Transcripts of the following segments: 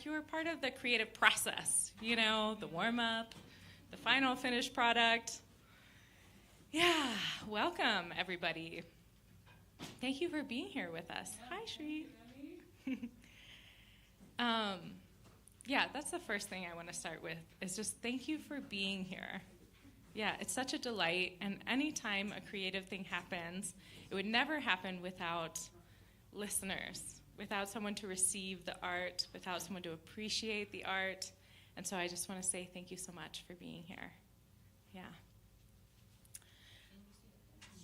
like you were part of the creative process, you know, the warm-up, the final finished product. Yeah, welcome, everybody. Thank you for being here with us. Hi, Shri. Yeah, that's the first thing I want to start with, is just thank you for being here. Yeah, it's such a delight, and anytime a creative thing happens, it would never happen without listeners, without someone to receive the art, without someone to appreciate the art. And so I just want to say thank you so much for being here. Yeah.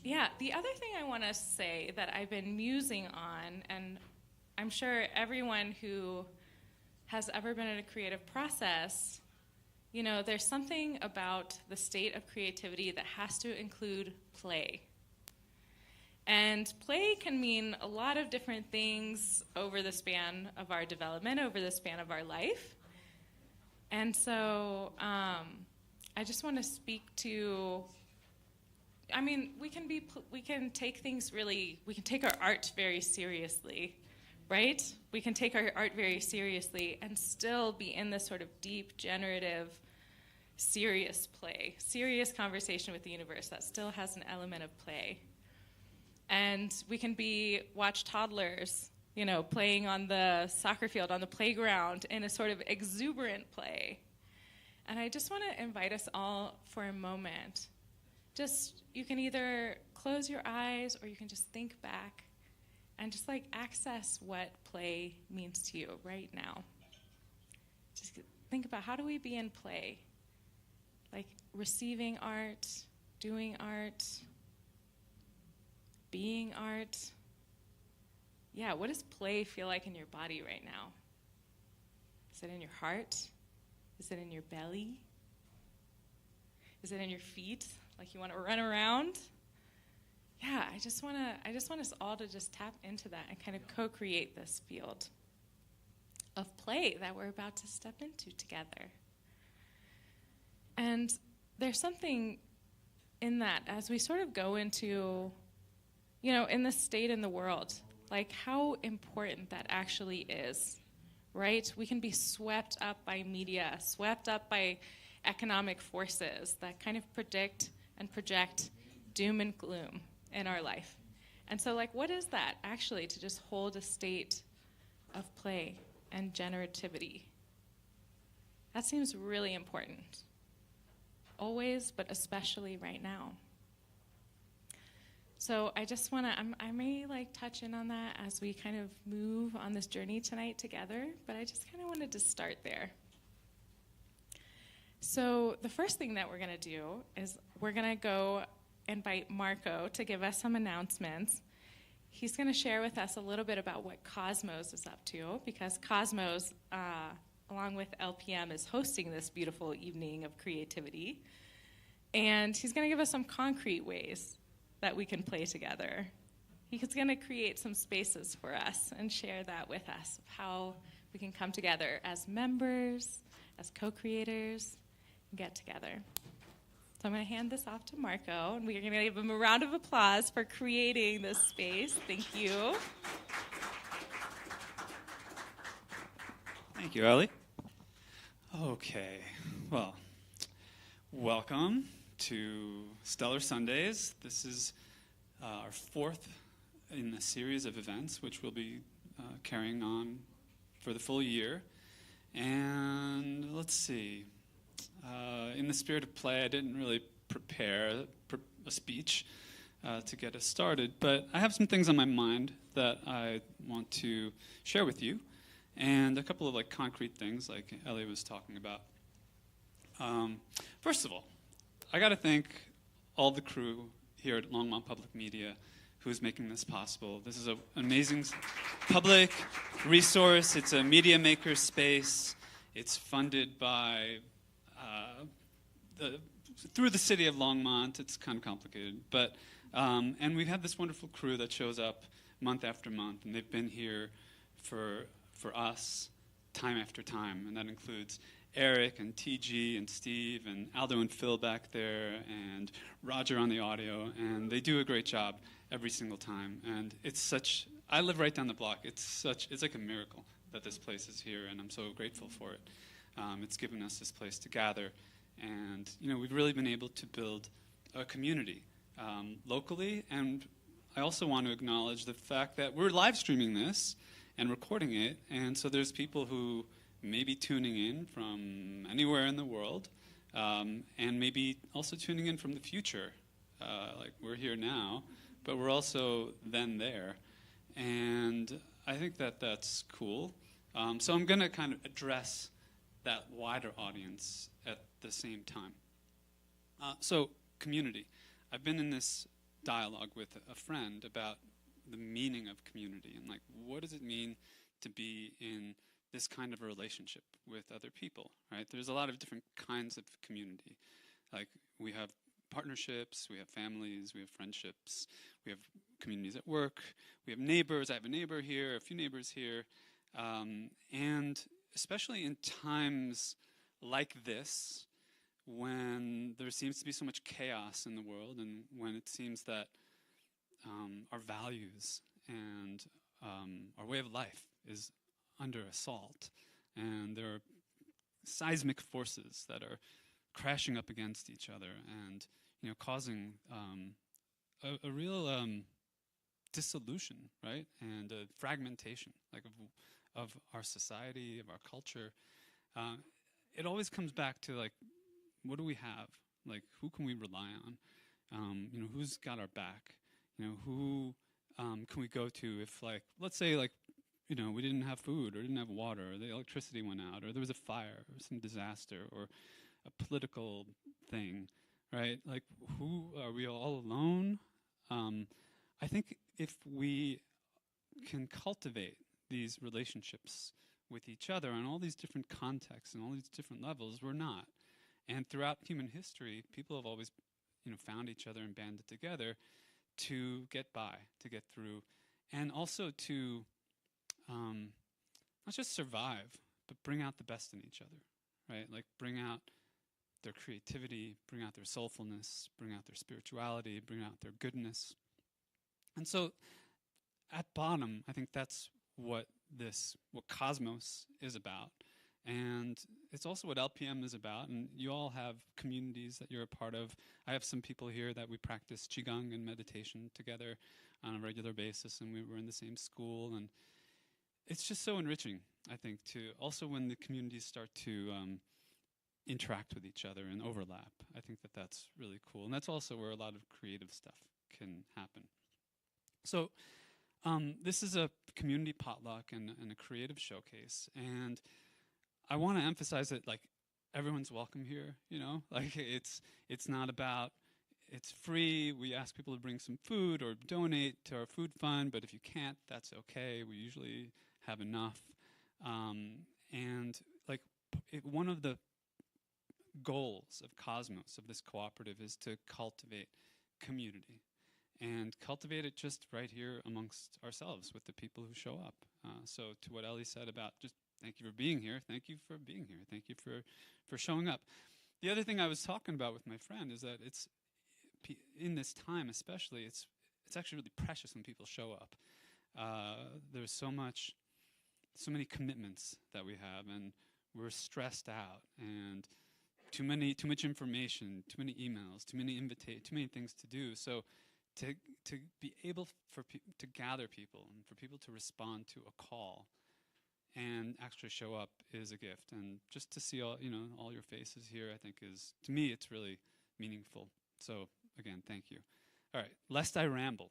Yeah, the other thing I want to say that I've been musing on, and I'm sure everyone who has ever been in a creative process, you know, there's something about the state of creativity that has to include play. And play can mean a lot of different things over the span of our development, over the span of our life. And so I just want to speak to, I mean, we can take our art very seriously, right? We can take our art very seriously and still be in this sort of deep, generative, serious play, serious conversation with the universe that still has an element of play. And we can watch toddlers, you know, playing on the soccer field, on the playground, in a sort of exuberant play. And I just want to invite us all for a moment. You can either close your eyes or you can just think back and just like access what play means to you right now. Just think about, how do we be in play? Like receiving art, doing art, being art. Yeah, what does play feel like in your body right now? Is it in your heart? Is it in your belly? Is it in your feet? Like you want to run around? Yeah, I just want us all to just tap into that and kind of co-create this field of play that we're about to step into together. And there's something in that as we sort of go into, you know, in the state in the world, like how important that actually is, right? We can be swept up by media, swept up by economic forces that kind of predict and project doom and gloom in our life. And so, like, what is that actually, to just hold a state of play and generativity? That seems really important. Always, but especially right now. So I just want to, I may like touch in on that as we kind of move on this journey tonight together, but I just kind of wanted to start there. So the first thing that we're going to do is we're going to go invite Marco to give us some announcements. He's going to share with us a little bit about what Cosmos is up to, because Cosmos, along with LPM, is hosting this beautiful evening of creativity. And he's going to give us some concrete ways that we can play together. He's going to create some spaces for us and share that with us, of how we can come together as members, as co-creators, and get together. So I'm going to hand this off to Marco, and we're going to give him a round of applause for creating this space. Thank you. Thank you, Ellie. Okay, well, welcome to Stellar Sundays. This is our fourth in a series of events, which we'll be carrying on for the full year. And let's see. In the spirit of play, I didn't really prepare a speech to get us started, but I have some things on my mind that I want to share with you, and a couple of like concrete things like Ellie was talking about. First of all, I got to thank all the crew here at Longmont Public Media who's making this possible. This is an amazing public resource. It's a media maker space. It's funded by through the city of Longmont. It's kind of complicated, but and we've had this wonderful crew that shows up month after month, and they've been here for us time after time, and that includes Eric and TG and Steve and Aldo and Phil back there and Roger on the audio, and they do a great job every single time. And it's such, I live right down the block. It's like a miracle that this place is here, and I'm so grateful for it. It's given us this place to gather, and we've really been able to build a community locally. And I also want to acknowledge the fact that we're live streaming this and recording it, and so there's people who may be tuning in from anywhere in the world, and maybe also tuning in from the future. Like we're here now, but we're also then there. And I think that that's cool. So I'm going to kind of address that wider audience at the same time. So community. I've been in this dialogue with a friend about the meaning of community and like what does it mean to be in this kind of a relationship with other people, right? There's a lot of different kinds of community. Like we have partnerships, we have families, we have friendships, we have communities at work, we have neighbors. I have a neighbor here, a few neighbors here. And especially in times like this, when there seems to be so much chaos in the world and when it seems that our values and our way of life is under assault, and there are seismic forces that are crashing up against each other and causing a real dissolution, right, and a fragmentation, like of our society, of our culture. It always comes back to like, what do we have? Like, who can we rely on? Who's got our back? Who can we go to if, like, let's say, like, we didn't have food or didn't have water, or the electricity went out, or there was a fire or some disaster or a political thing, right? Like, who are we all alone? I think if we can cultivate these relationships with each other on all these different contexts and all these different levels, we're not. And throughout human history, people have always, found each other and banded together to get by, to get through, and also to not just survive, but bring out the best in each other, right? Like bring out their creativity, bring out their soulfulness, bring out their spirituality, bring out their goodness. And so at bottom, I think that's what Cosmos is about. And it's also what LPM is about. And you all have communities that you're a part of. I have some people here that we practice Qigong and meditation together on a regular basis, and we were in the same school. And it's just so enriching, I think, to also when the communities start to interact with each other and overlap. I think that that's really cool. And that's also where a lot of creative stuff can happen. So this is a community potluck and a creative showcase. And I want to emphasize that, like, everyone's welcome here, Like, it's not about, it's free. We ask people to bring some food or donate to our food fund, but if you can't, that's okay. We usually have enough. And, like, one of the goals of Cosmos, of this cooperative, is to cultivate community. And cultivate it just right here amongst ourselves with the people who show up. So to what Ellie said about just thank you for being here, thank you for being here, thank you for showing up. The other thing I was talking about with my friend is that it's, in this time especially, it's actually really precious when people show up. There's so many commitments that we have, and we're stressed out, and too much information, too many emails, too many things to do. So to be able to gather people and for people to respond to a call and actually show up is a gift. And just to see all your faces here, I think is, to me, it's really meaningful. So again, thank you. All right, lest I ramble.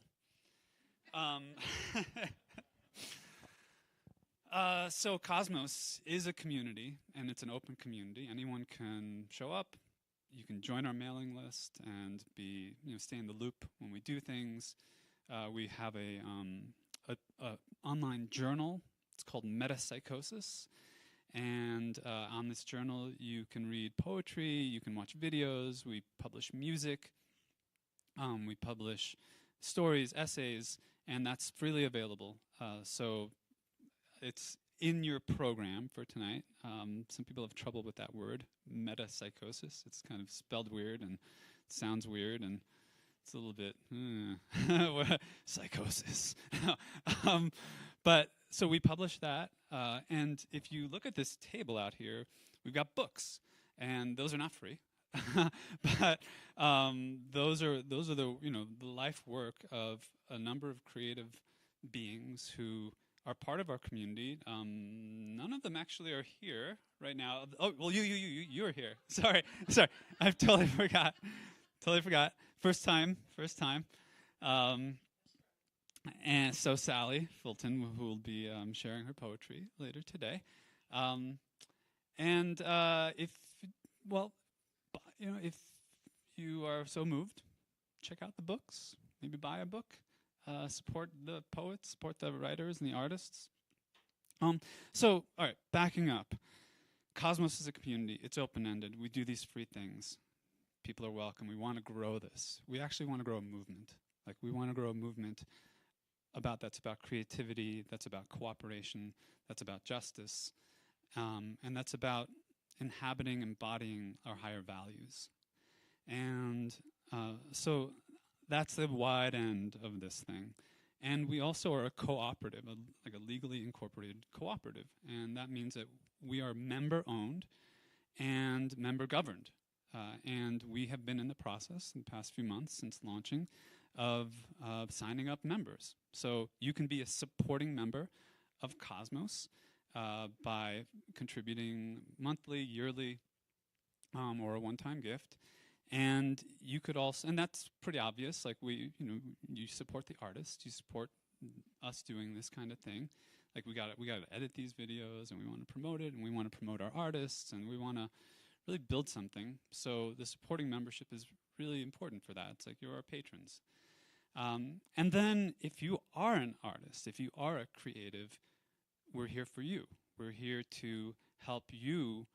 So Cosmos is a community, and it's an open community. Anyone can show up. You can join our mailing list and stay in the loop when we do things. We have a online journal. It's called Metapsychosis. And on this journal, you can read poetry, you can watch videos, we publish music, we publish stories, essays, and that's freely available. So it's in your program for tonight. Some people have trouble with that word, metapsychosis. It's kind of spelled weird and it sounds weird, and it's a little bit psychosis. But so we publish that, and if you look at this table out here, we've got books, and those are not free. But those are the the life work of a number of creative beings who are part of our community. None of them actually are here right now. Oh, well, you are here. Sorry, I totally forgot. First time. And so Sally Fulton, who will be sharing her poetry later today, and if you are so moved, check out the books. Maybe buy a book. Support the poets, support the writers and the artists. So, all right, backing up. Cosmos is a community. It's open-ended. We do these free things. People are welcome. We want to grow this. We actually want to grow a movement. Like, we want to grow a movement that's about creativity, that's about cooperation, that's about justice, and that's about embodying our higher values. And so that's the wide end of this thing. And we also are a cooperative, like a legally incorporated cooperative. And that means that we are member-owned and member-governed. And we have been in the process in the past few months since launching of signing up members. So you can be a supporting member of Cosmos by contributing monthly, yearly, or a one-time gift. And you could also, and that's pretty obvious, like you support the artist, you support us doing this kind of thing. Like we got to edit these videos, and we want to promote it, and we want to promote our artists, and we want to really build something. So the supporting membership is really important for that. It's like you're our patrons. And then if you are an artist, if you are a creative, we're here for you. We're here to help you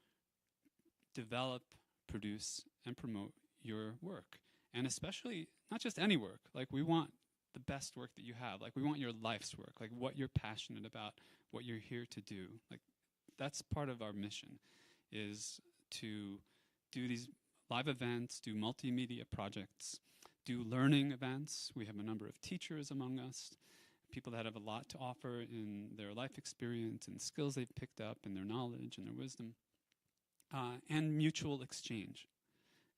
develop, produce, and promote your work. And especially, not just any work, like we want the best work that you have. Like we want your life's work, like what you're passionate about, what you're here to do. Like that's part of our mission, is to do these live events, do multimedia projects, do learning events. We have a number of teachers among us, people that have a lot to offer in their life experience and skills they've picked up and their knowledge and their wisdom, and mutual exchange.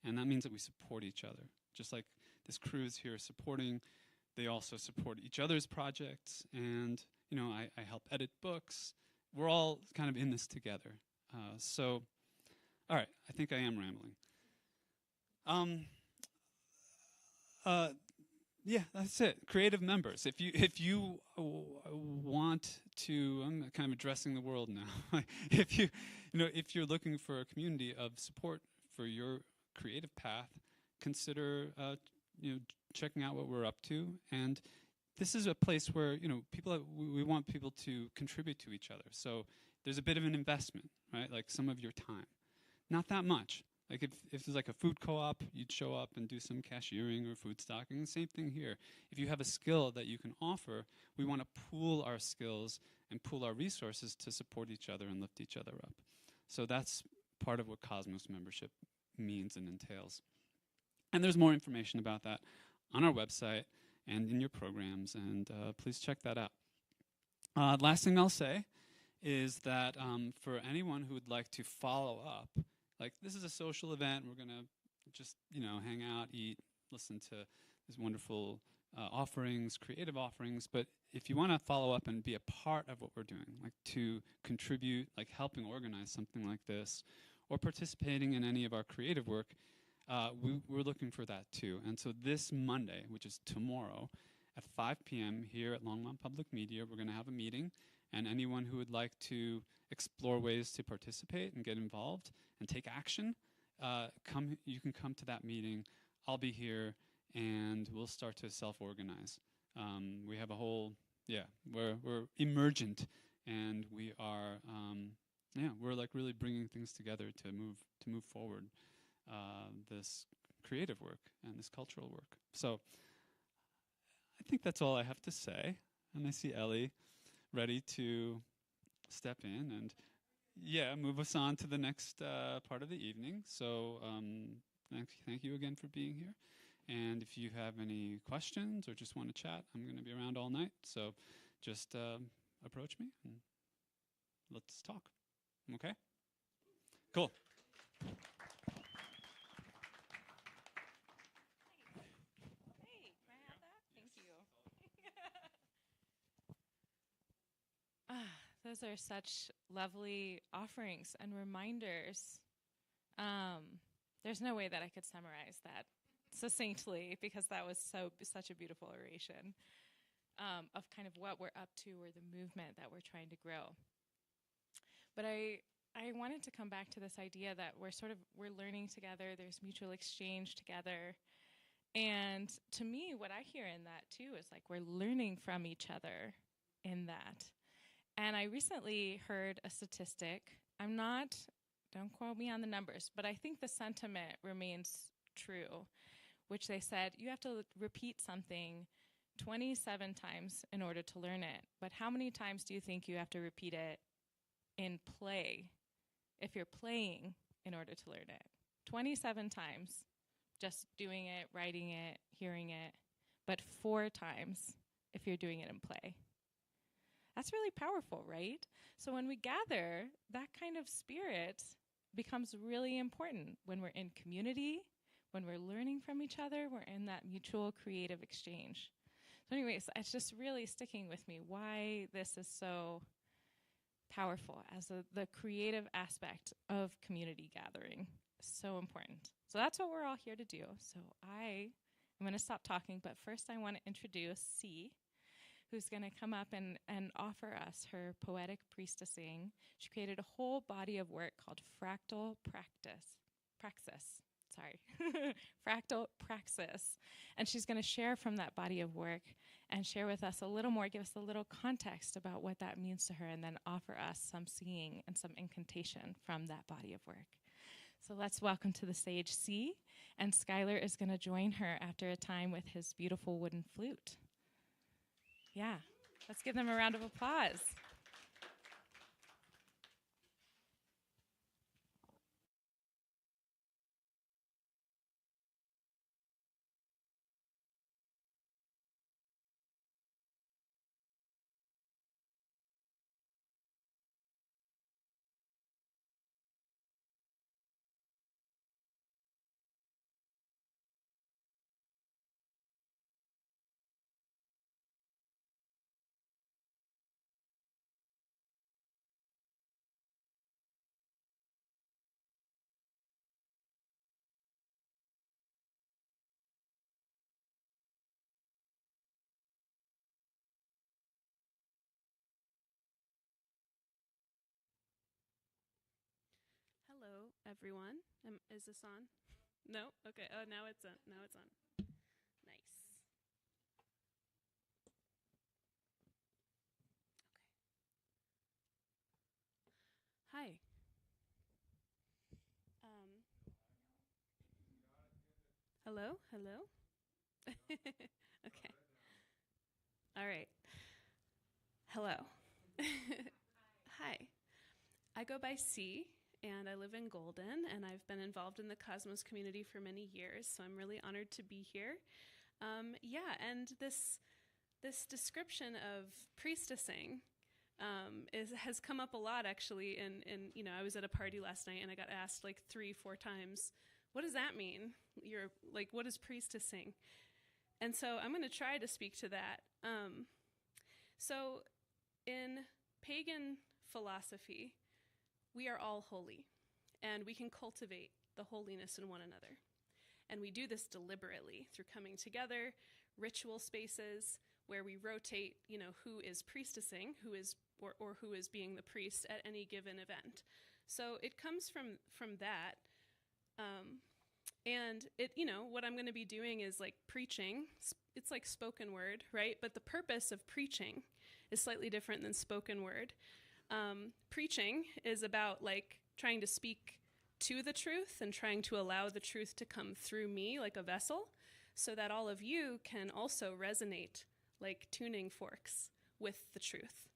And that means that we support each other. Just like this crew is here supporting, they also support each other's projects. And, I help edit books. We're all kind of in this together. So, all right, I think I am rambling. Yeah, that's it. Creative members. If you want to, I'm kind of addressing the world now. if you're looking for a community of support for your creative path, consider checking out what we're up to. And this is a place where we want people to contribute to each other. So there's a bit of an investment, right? Like some of your time, not that much. Like if there's like a food co-op, you'd show up and do some cashiering or food stocking. Same thing here. If you have a skill that you can offer, we want to pool our skills and pool our resources to support each other and lift each other up. So that's part of what Cosmos membership means and entails. And there's more information about that on our website and in your programs, and please check that out. Last thing I'll say is that for anyone who would like to follow up, like this is a social event, we're going to just hang out, eat, listen to these wonderful offerings, creative offerings, but if you want to follow up and be a part of what we're doing, like to contribute, like helping organize something like this, or participating in any of our creative work, we're looking for that too. And so this Monday, which is tomorrow, at 5 p.m. here at Longmont Public Media, we're going to have a meeting, and anyone who would like to explore ways to participate and get involved and take action, you can come to that meeting. I'll be here, and we'll start to self-organize. We have a whole, we're emergent, and we are, we're like really bringing things together to move forward this creative work and this cultural work. So I think that's all I have to say. And I see Ellie ready to step in and move us on to the next part of the evening. So thank you again for being here. And if you have any questions or just want to chat, I'm going to be around all night. So just approach me and let's talk. Okay? Cool. Hey, can I have that? Thank you. Those are such lovely offerings and reminders. There's no way that I could summarize that succinctly, because that was such a beautiful oration of kind of what we're up to, or the movement that we're trying to grow. But I wanted to come back to this idea that we're learning together, there's mutual exchange together. And to me, what I hear in that too is like we're learning from each other in that. And I recently heard a statistic. Don't quote me on the numbers, but I think the sentiment remains true, which they said you have to repeat something 27 times in order to learn it. But how many times do you think you have to repeat it in play, if you're playing, in order to learn it? 27 times, just doing it, writing it, hearing it, but 4 times if you're doing it in play. That's really powerful, right? So when we gather, that kind of spirit becomes really important when we're in community, when we're learning from each other, we're in that mutual creative exchange. So anyways, it's just really sticking with me why this is so powerful as the creative aspect of community gathering. So important. So that's what we're all here to do. So I'm going to stop talking, but first I want to introduce C, who's going to come up and offer us her poetic priestessing. She created a whole body of work called Fractal Praxis. Fractal Praxis. And she's going to share from that body of work and share with us a little more, give us a little context about what that means to her, and then offer us some singing and some incantation from that body of work. So let's welcome to the stage C, and Skylar is going to join her after a time with his beautiful wooden flute. Yeah, let's give them a round of applause. Hello, everyone. Is this on? No? Okay. Oh, now it's on. Now it's on. Nice. Okay. Hi. Hello? Hello? Okay. All right. Hello. Hi. I go by C, and I live in Golden, and I've been involved in the Cosmos community for many years, so I'm really honored to be here. And this description of priestessing has come up a lot, actually. And I was at a party last night, and I got asked like 3-4 times, "What does that mean? You're like, what is priestessing?" And so I'm going to try to speak to that. So in pagan philosophy, we are all holy, and we can cultivate the holiness in one another. And we do this deliberately through coming together, ritual spaces where we rotate, who is priestessing, who is or who is being the priest at any given event. So it comes from that. And what I'm going to be doing is like preaching. It's like spoken word, right? But the purpose of preaching is slightly different than spoken word. Preaching is about like trying to speak to the truth and trying to allow the truth to come through me like a vessel, so that all of you can also resonate like tuning forks with the truth.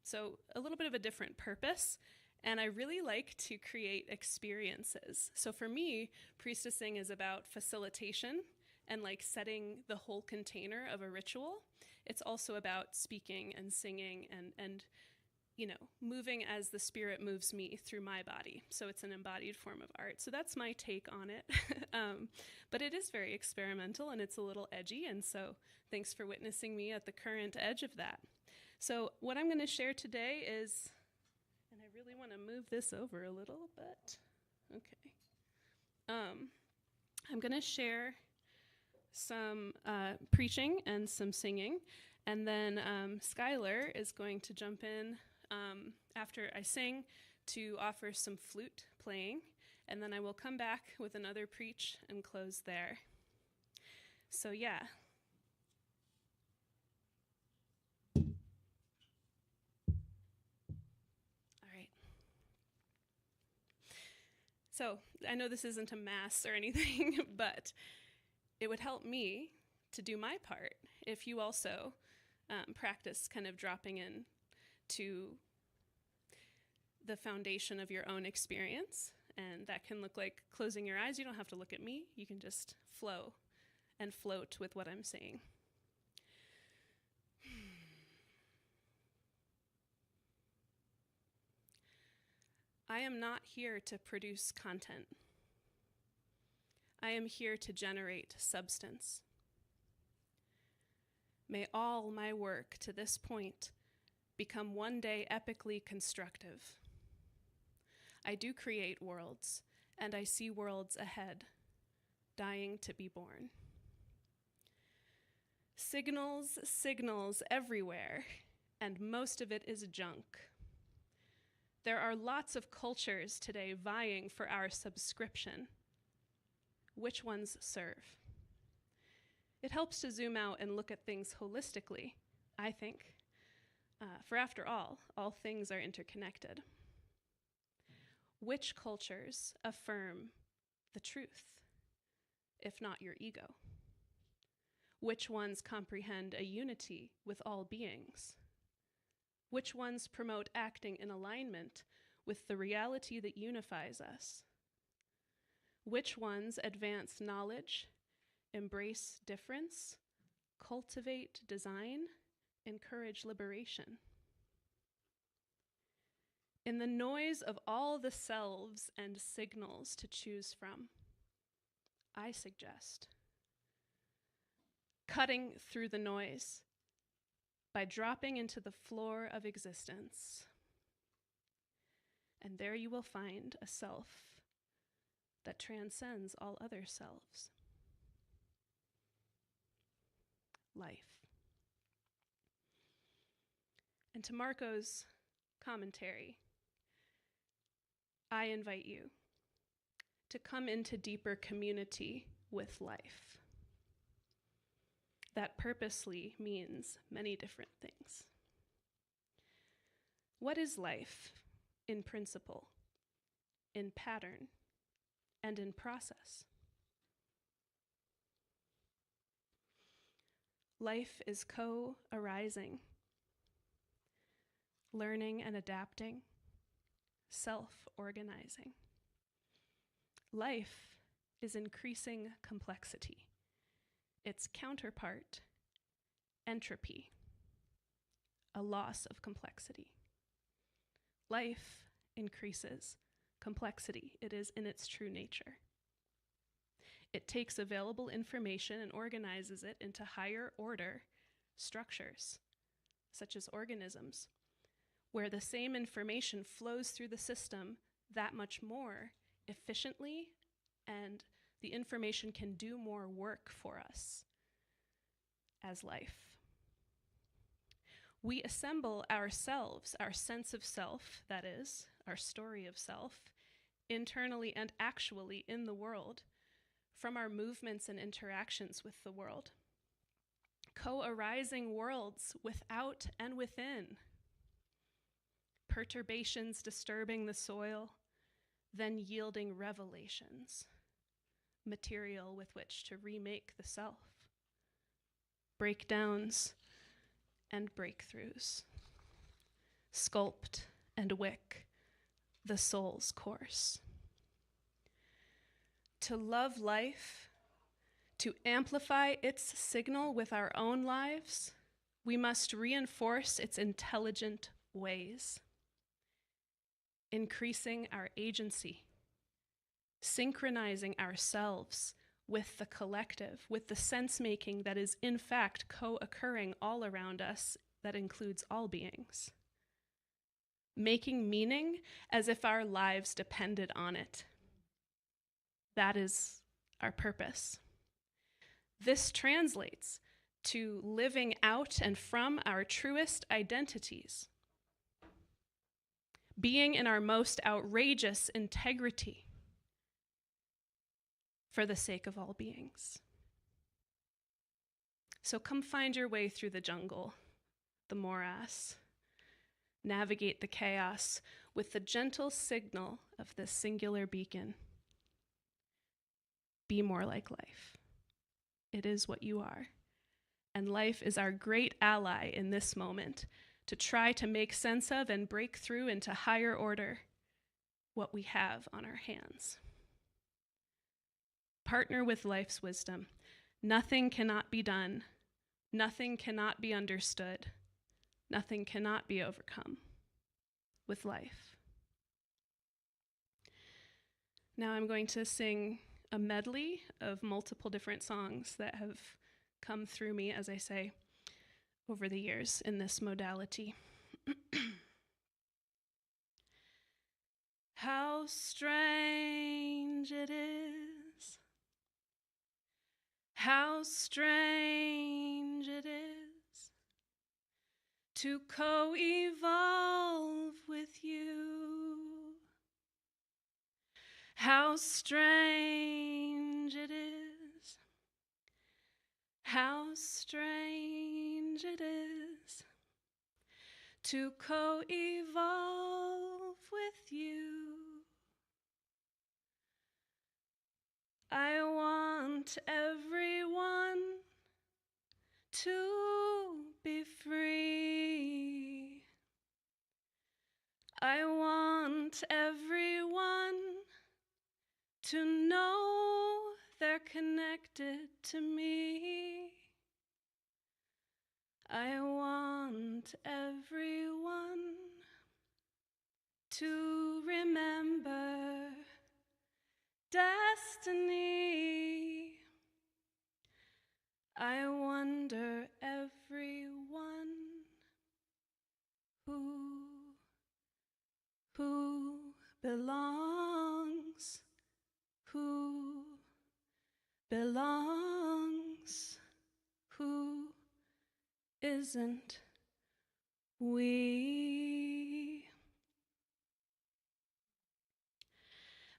So a little bit of a different purpose. And I really like to create experiences. So for me, priestessing is about facilitation and like setting the whole container of a ritual. it's also about speaking and singing and moving as the spirit moves me through my body. So it's an embodied form of art. So that's my take on it. But it is very experimental and it's a little edgy. And so thanks for witnessing me at the current edge of that. So what I'm going to share today is, and I really want to move this over a little bit. Okay. I'm going to share some preaching and some singing. And then Skylar is going to jump in after I sing to offer some flute playing, and then I will come back with another preach and close there. So yeah. All right. So I know this isn't a mass or anything, but it would help me to do my part if you also practice kind of dropping in to the foundation of your own experience. And that can look like closing your eyes. You don't have to look at me. You can just flow and float with what I'm saying. I am not here to produce content. I am here to generate substance. May all my work to this point become one day epically constructive. I do create worlds, and I see worlds ahead, dying to be born. Signals, signals everywhere, and most of it is junk. There are lots of cultures today vying for our subscription. Which ones serve? It helps to zoom out and look at things holistically, I think. For after all things are interconnected. Which cultures affirm the truth, if not your ego? Which ones comprehend a unity with all beings? Which ones promote acting in alignment with the reality that unifies us? Which ones advance knowledge, embrace difference, cultivate design, encourage liberation? In the noise of all the selves and signals to choose from, I suggest cutting through the noise by dropping into the floor of existence. And there you will find a self that transcends all other selves. Life. And to Marco's commentary, I invite you to come into deeper community with life. That purposely means many different things. What is life in principle, in pattern, and in process? Life is co-arising, learning and adapting, self-organizing. Life is increasing complexity. Its counterpart, entropy, a loss of complexity. Life increases complexity. It is in its true nature. It takes available information and organizes it into higher order structures, such as organisms, where the same information flows through the system that much more efficiently, and the information can do more work for us as life. We assemble ourselves, our sense of self, that is, our story of self, internally and actually in the world, from our movements and interactions with the world. Co-arising worlds without and within. Perturbations disturbing the soil, then yielding revelations, material with which to remake the self. Breakdowns and breakthroughs. Sculpt and wick the soul's course. To love life, to amplify its signal with our own lives, We must reinforce its intelligent ways, increasing our agency, synchronizing ourselves with the collective, with the sense-making that is in fact co-occurring all around us, that includes all beings. Making meaning as if our lives depended on it. That is our purpose. This translates to living out and from our truest identities, being in our most outrageous integrity for the sake of all beings. So come find your way through the jungle, the morass, navigate the chaos with the gentle signal of this singular beacon. Be more like life. It is what you are. And life is our great ally in this moment to try to make sense of and break through into higher order what we have on our hands. Partner with life's wisdom. Nothing cannot be done. Nothing cannot be understood. Nothing cannot be overcome with life. Now I'm going to sing a medley of multiple different songs that have come through me, as I say, over the years in this modality. How strange it is, how strange it is to co-evolve with you. How strange it is, how strange it is to co-evolve with you. I want everyone to be free. I want everyone to know they're connected to me. I want everyone to remember destiny. I wonder everyone who belongs, who belongs, who isn't we.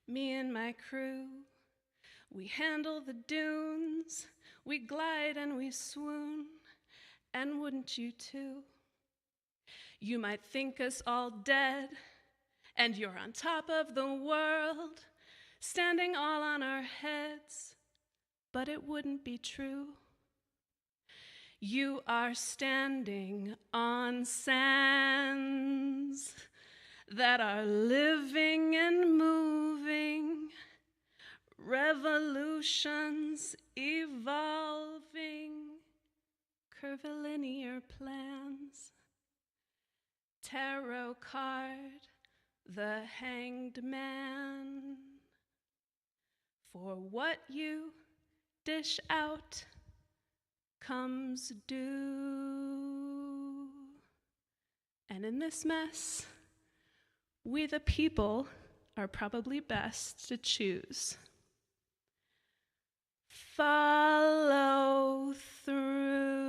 Me and my crew, we handle the dunes, we glide and we swoon, and wouldn't you too? You might think us all dead, and you're on top of the world, standing all on our heads, but it wouldn't be true. You are standing on sands that are living and moving, revolutions evolving, curvilinear plans, tarot card, the hanged man. For what you dish out comes due. And in this mess, we the people are probably best to choose. Follow through.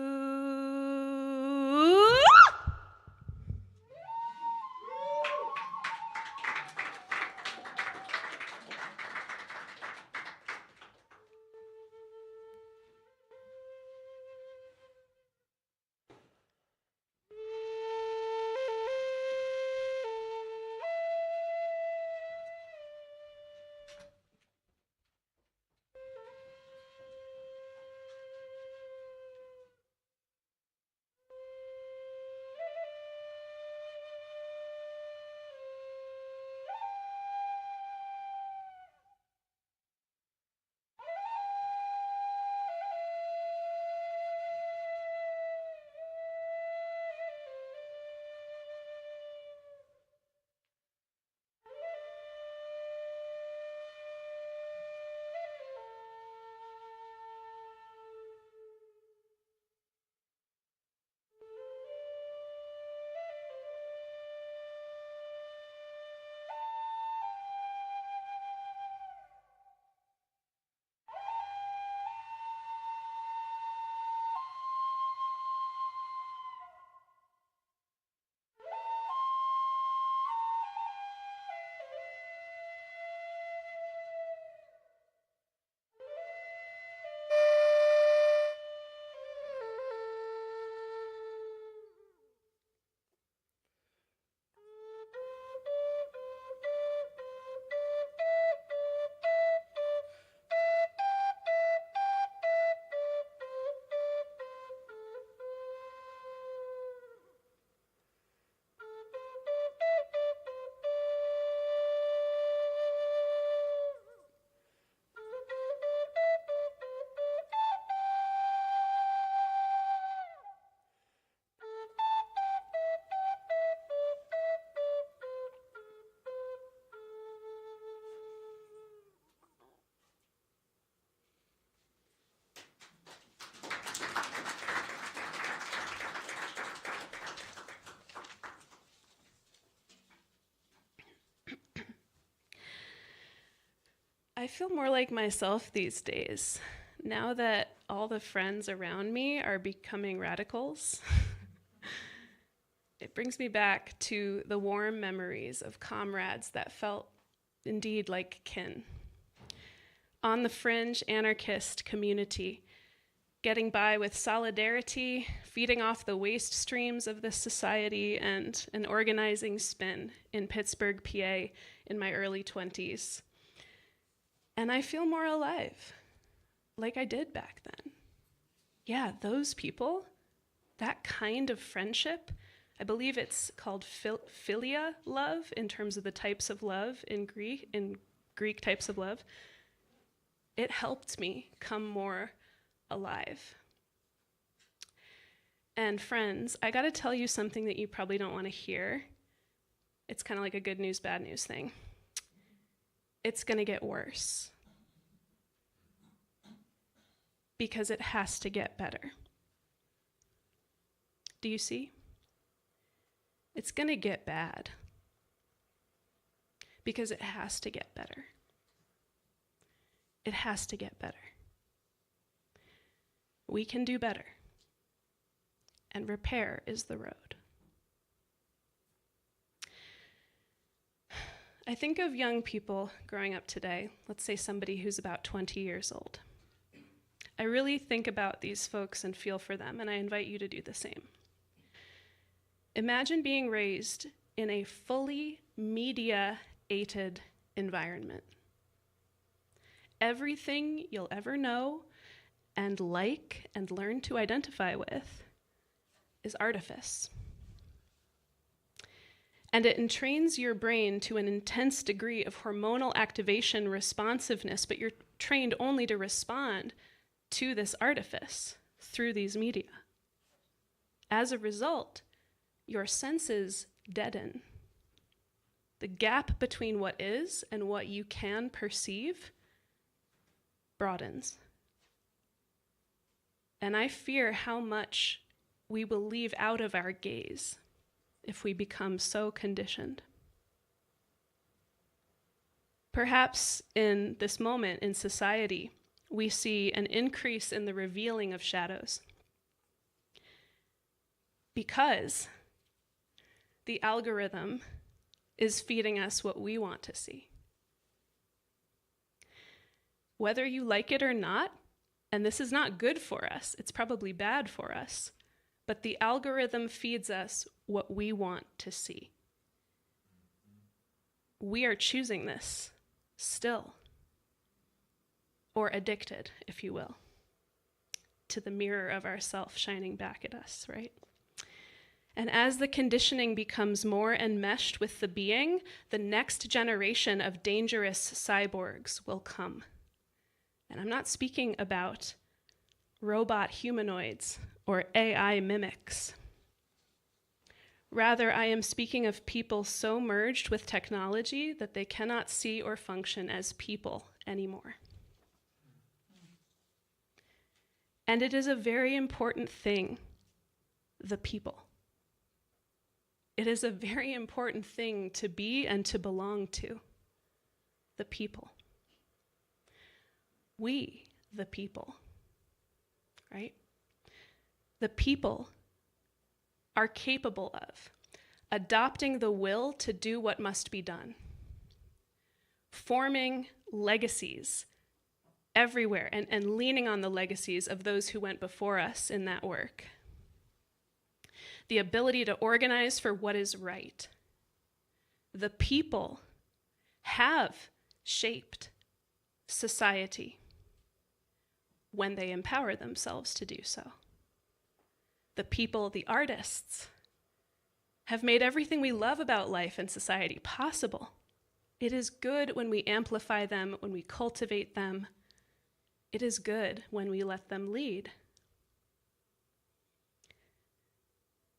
I feel more like myself these days. Now that all the friends around me are becoming radicals, it brings me back to the warm memories of comrades that felt indeed like kin. On the fringe anarchist community, getting by with solidarity, feeding off the waste streams of this society, and an organizing spin in Pittsburgh, PA in my early 20s. And I feel more alive, like I did back then. Yeah, those people, that kind of friendship, I believe it's called philia love in terms of the types of love in Greek types of love. It helped me come more alive. And friends, I gotta tell you something that you probably don't want to hear. It's kind of like a good news, bad news thing. It's gonna get worse. Because it has to get better. Do you see? It's gonna get bad. Because it has to get better. It has to get better. We can do better. And repair is the road. I think of young people growing up today, let's say somebody who's about 20 years old. I really think about these folks and feel for them, and I invite you to do the same. Imagine being raised in a fully media-aided environment. Everything you'll ever know and like and learn to identify with is artifice. And it entrains your brain to an intense degree of hormonal activation responsiveness, but you're trained only to respond to this artifice through these media. As a result, your senses deaden. The gap between what is and what you can perceive broadens. And I fear how much we will leave out of our gaze if we become so conditioned. Perhaps in this moment in society, we see an increase in the revealing of shadows because the algorithm is feeding us what we want to see. Whether you like it or not, and this is not good for us, it's probably bad for us, but the algorithm feeds us what we want to see. We are choosing this still, or addicted, if you will, to the mirror of ourself shining back at us, right? And as the conditioning becomes more enmeshed with the being, the next generation of dangerous cyborgs will come. And I'm not speaking about robot humanoids or AI mimics. Rather, I am speaking of people so merged with technology that they cannot see or function as people anymore. And it is a very important thing, the people. It is a very important thing to be and to belong to, the people. We, the people, right? The people are capable of adopting the will to do what must be done, forming legacies everywhere, and leaning on the legacies of those who went before us in that work. The ability to organize for what is right. The people have shaped society when they empower themselves to do so. The people, the artists, have made everything we love about life and society possible. It is good when we amplify them, when we cultivate them. It is good when we let them lead.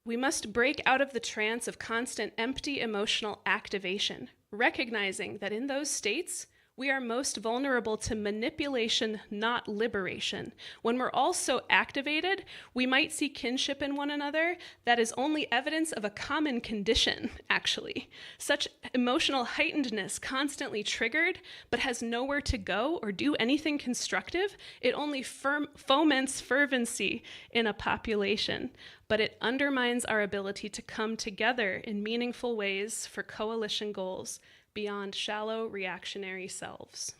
We must break out of the trance of constant empty emotional activation, recognizing that in those states, We are most vulnerable to manipulation, not liberation. When we're all so activated, we might see kinship in one another that is only evidence of a common condition, actually. Such emotional heightenedness, constantly triggered, but has nowhere to go or do anything constructive, it only foments fervency in a population, but it undermines our ability to come together in meaningful ways for coalition goals beyond shallow reactionary selves.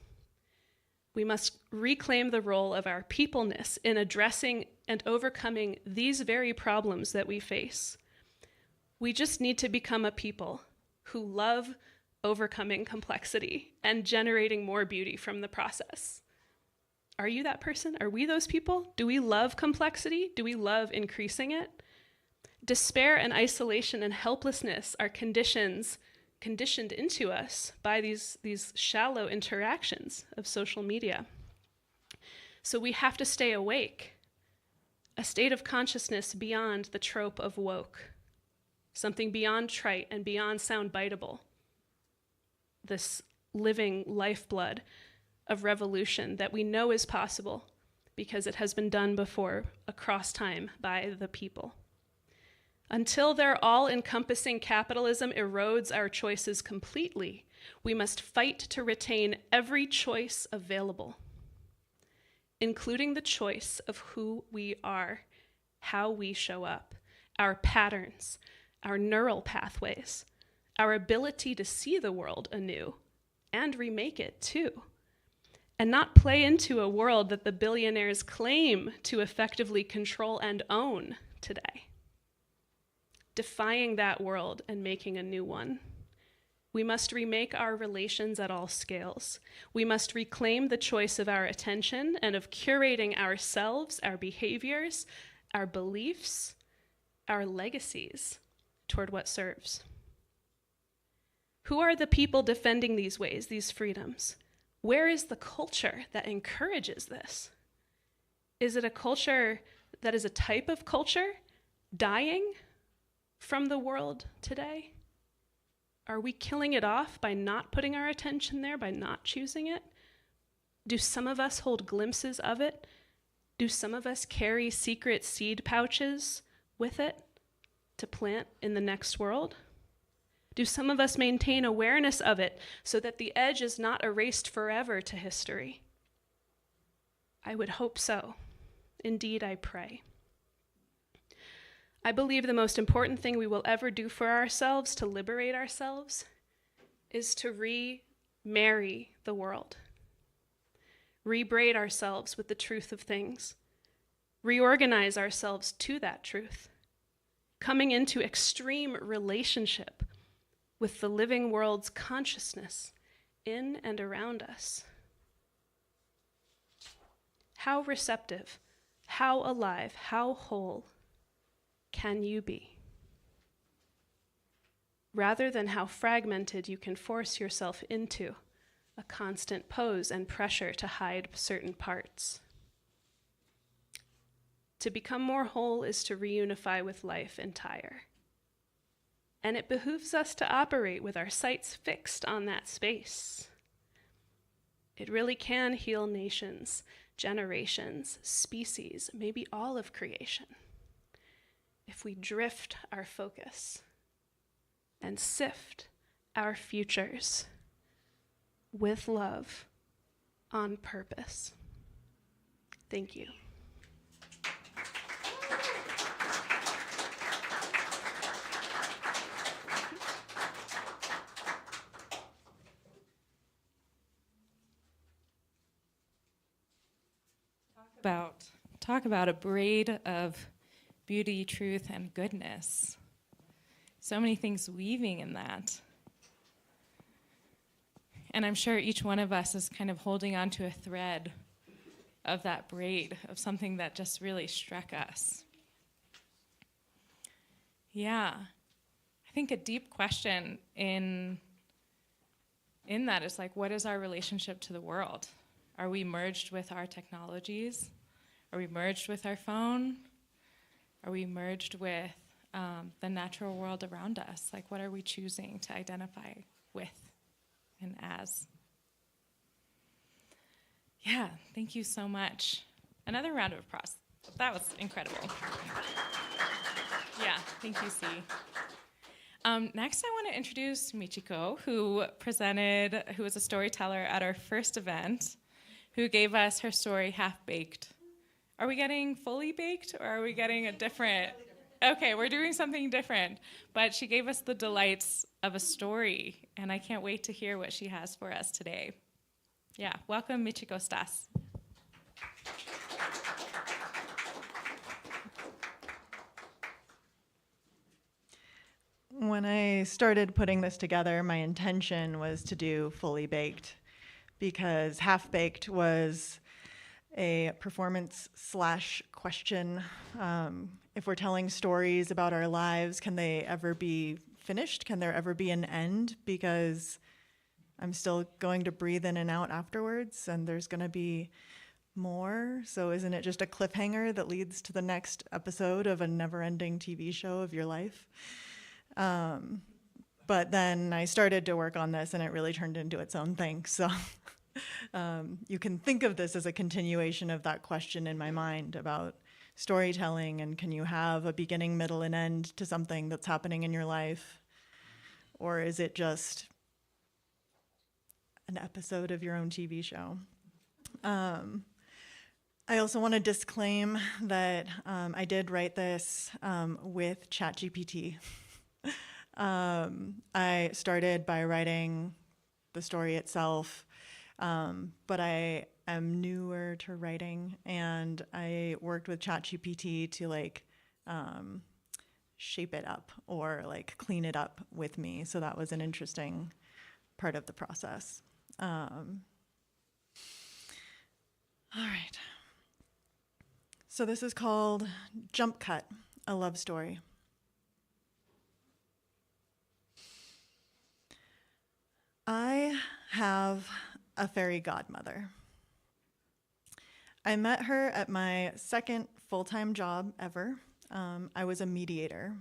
We must reclaim the role of our peopleness in addressing and overcoming these very problems that we face. We just need to become a people who love overcoming complexity and generating more beauty from the process. Are you that person? Are we those people? Do we love complexity? Do we love increasing it? Despair and isolation and helplessness are conditioned into us by these shallow interactions of social media. So we have to stay awake, a state of consciousness beyond the trope of woke, something beyond trite and beyond soundbiteable, this living lifeblood of revolution that we know is possible because it has been done before across time by the people. Until their all-encompassing capitalism erodes our choices completely, we must fight to retain every choice available, including the choice of who we are, how we show up, our patterns, our neural pathways, our ability to see the world anew and remake it too, and not play into a world that the billionaires claim to effectively control and own today. Defying that world and making a new one. We must remake our relations at all scales. We must reclaim the choice of our attention and of curating ourselves, our behaviors, our beliefs, our legacies toward what serves. Who are the people defending these ways, these freedoms? Where is the culture that encourages this? Is it a culture that is a type of culture dying from the world today? Are we killing it off by not putting our attention there, by not choosing it? Do some of us hold glimpses of it? Do some of us carry secret seed pouches with it to plant in the next world? Do some of us maintain awareness of it so that the edge is not erased forever to history? I would hope so. Indeed, I pray. I believe the most important thing we will ever do for ourselves to liberate ourselves is to remarry the world, rebraid ourselves with the truth of things, reorganize ourselves to that truth, coming into extreme relationship with the living world's consciousness in and around us. How receptive, how alive, how whole can you be? Rather than how fragmented you can force yourself into a constant pose and pressure to hide certain parts. To become more whole is to reunify with life entire. And it behooves us to operate with our sights fixed on that space. It really can heal nations, generations, species, maybe all of creation, if we drift our focus and sift our futures with love on purpose. Thank you. Talk about a braid of beauty, truth, and goodness. So many things weaving in that. And I'm sure each one of us is kind of holding onto a thread of that braid, of something that just really struck us. Yeah. I think a deep question in that is like, what is our relationship to the world? Are we merged with our technologies? Are we merged with our phone? Are we merged with the natural world around us? Like, what are we choosing to identify with and as? Yeah, thank you so much. Another round of applause. That was incredible. Yeah, thank you, C. Next, I want to introduce Michiko, who was a storyteller at our first event, who gave us her story Half-Baked. Are we getting fully baked, or are we getting a different? Okay, we're doing something different. But she gave us the delights of a story, and I can't wait to hear what she has for us today. Yeah, welcome, Michiko Stas. When I started putting this together, my intention was to do fully baked, because half-baked was a performance/question. If we're telling stories about our lives, can they ever be finished? Can there ever be an end? Because I'm still going to breathe in and out afterwards, and there's going to be more. So isn't it just a cliffhanger that leads to the next episode of a never-ending TV show of your life? But then I started to work on this, and it really turned into its own thing. So you can think of this as a continuation of that question in my mind about storytelling, and can you have a beginning, middle, and end to something that's happening in your life? Or is it just an episode of your own TV show? I also want to disclaim that I did write this with ChatGPT. I started by writing the story itself, but I am newer to writing, and I worked with ChatGPT to shape it up or clean it up with me. So that was an interesting part of the process. All right. So this is called Jump Cut, a love story. I have a fairy godmother. I met her at my second full-time job ever. I was a mediator.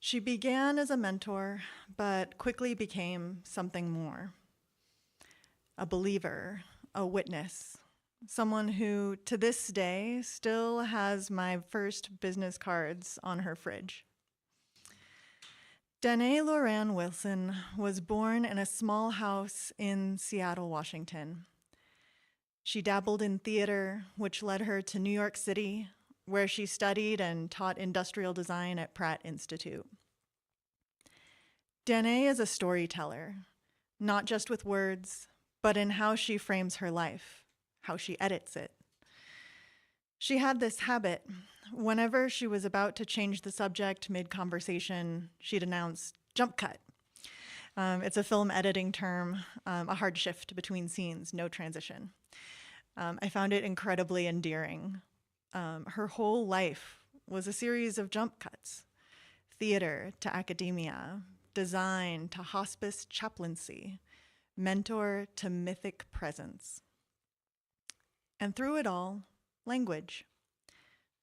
She began as a mentor, but quickly became something more. A believer, a witness, someone who, to this day, still has my first business cards on her fridge. Danae Loran Wilson was born in a small house in Seattle, Washington. She dabbled in theater, which led her to New York City, where she studied and taught industrial design at Pratt Institute. Danae is a storyteller, not just with words, but in how she frames her life, how she edits it. She had this habit. Whenever she was about to change the subject mid-conversation, she'd announce, "Jump cut." It's a film editing term, a hard shift between scenes, no transition. I found it incredibly endearing. Her whole life was a series of jump cuts. Theater to academia, design to hospice chaplaincy, mentor to mythic presence. And through it all, language,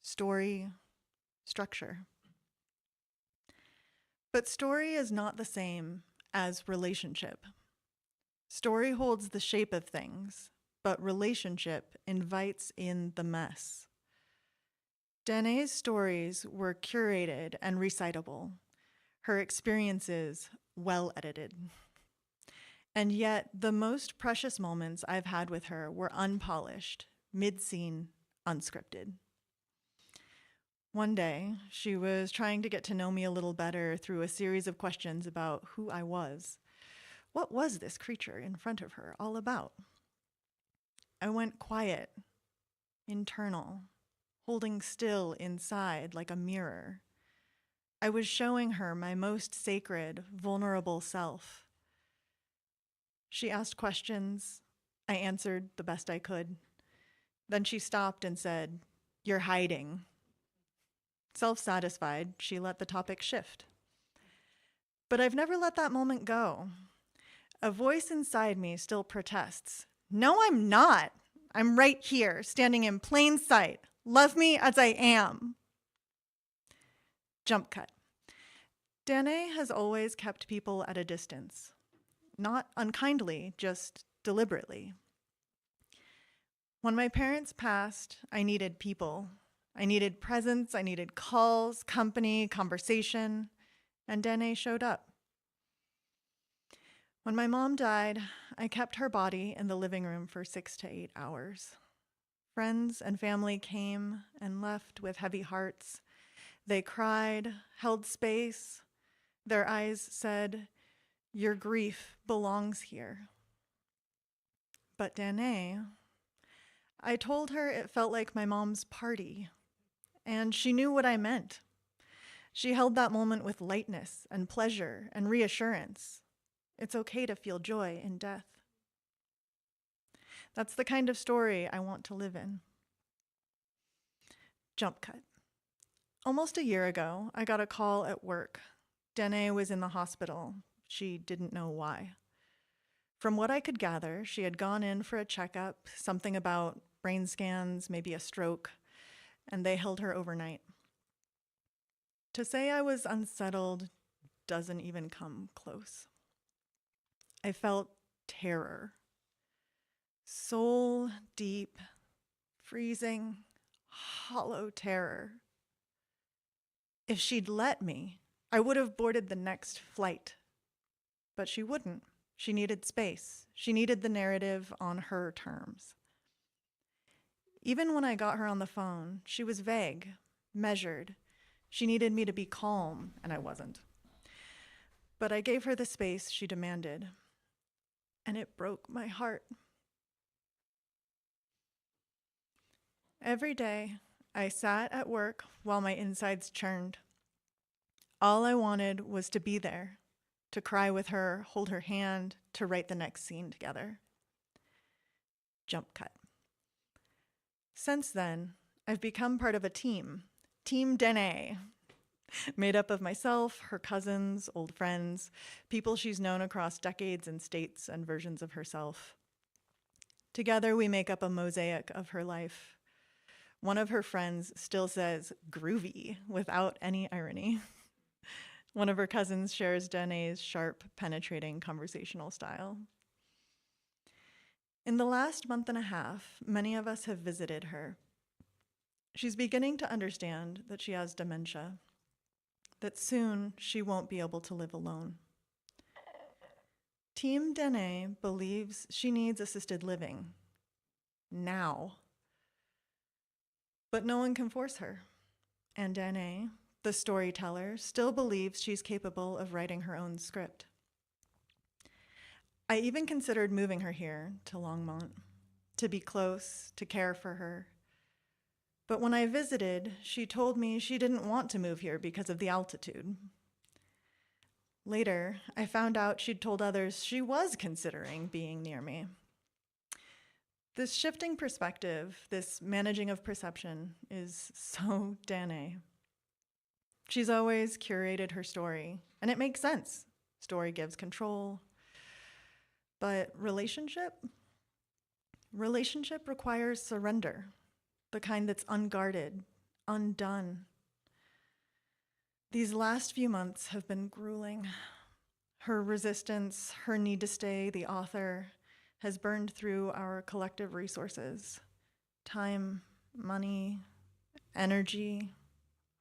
story, structure. But story is not the same as relationship. Story holds the shape of things, but relationship invites in the mess. Danae's stories were curated and recitable, her experiences well edited. And yet, the most precious moments I've had with her were unpolished, mid-scene, unscripted. One day, she was trying to get to know me a little better through a series of questions about who I was. What was this creature in front of her all about? I went quiet, internal, holding still inside like a mirror. I was showing her my most sacred, vulnerable self. She asked questions. I answered the best I could. Then she stopped and said, "You're hiding." Self-satisfied, she let the topic shift. But I've never let that moment go. A voice inside me still protests. "No, I'm not. I'm right here, standing in plain sight. Love me as I am." Jump cut. Danae has always kept people at a distance. Not unkindly, just deliberately. When my parents passed, I needed people. I needed presence, I needed calls, company, conversation, and Dene showed up. When my mom died, I kept her body in the living room for 6 to 8 hours. Friends and family came and left with heavy hearts. They cried, held space. Their eyes said, "Your grief belongs here." But Danae, I told her it felt like my mom's party, and she knew what I meant. She held that moment with lightness and pleasure and reassurance. It's okay to feel joy in death. That's the kind of story I want to live in. Jump cut. Almost a year ago, I got a call at work. Dene was in the hospital. She didn't know why. From what I could gather, she had gone in for a checkup, something about brain scans, maybe a stroke, and they held her overnight. To say I was unsettled doesn't even come close. I felt terror. Soul deep, freezing, hollow terror. If she'd let me, I would have boarded the next flight. But she wouldn't. She needed space. She needed the narrative on her terms. Even when I got her on the phone, she was vague, measured. She needed me to be calm, and I wasn't. But I gave her the space she demanded, and it broke my heart. Every day, I sat at work while my insides churned. All I wanted was to be there, to cry with her, hold her hand, to write the next scene together. Jump cut. Since then, I've become part of a team, Team Dene, made up of myself, her cousins, old friends, people she's known across decades and states and versions of herself. Together, we make up a mosaic of her life. One of her friends still says groovy without any irony. One of her cousins shares Dene's sharp, penetrating conversational style. In the last month and a half, many of us have visited her. She's beginning to understand that she has dementia, that soon she won't be able to live alone. Team Dene believes she needs assisted living now. But no one can force her. And Dene, the storyteller, still believes she's capable of writing her own script. I even considered moving her here to Longmont, to be close, to care for her. But when I visited, she told me she didn't want to move here because of the altitude. Later, I found out she'd told others she was considering being near me. This shifting perspective, this managing of perception, is so Dene. She's always curated her story, and it makes sense. Story gives control. But relationship requires surrender, the kind that's unguarded, undone. These last few months have been grueling. Her resistance, her need to stay the author, has burned through our collective resources: time, money, energy,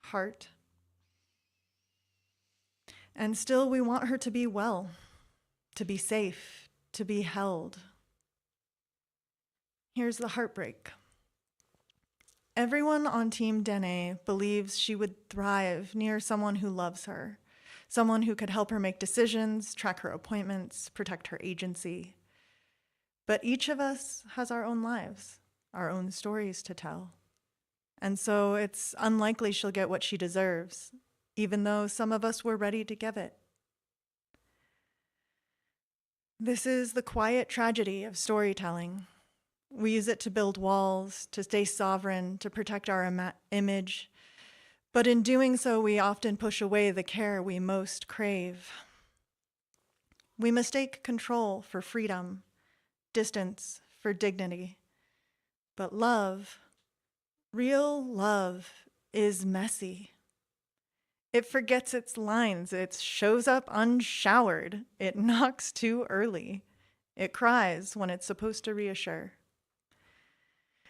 heart. And still we want her to be well, to be safe, to be held. Here's the heartbreak. Everyone on Team Dene believes she would thrive near someone who loves her, someone who could help her make decisions, track her appointments, protect her agency. But each of us has our own lives, our own stories to tell. And so it's unlikely she'll get what she deserves, even though some of us were ready to give it. This is the quiet tragedy of storytelling. We use it to build walls, to stay sovereign, to protect our image. But in doing so, we often push away the care we most crave. We mistake control for freedom, distance for dignity. But love, real love, is messy. It forgets its lines. It shows up unshowered. It knocks too early. It cries when it's supposed to reassure.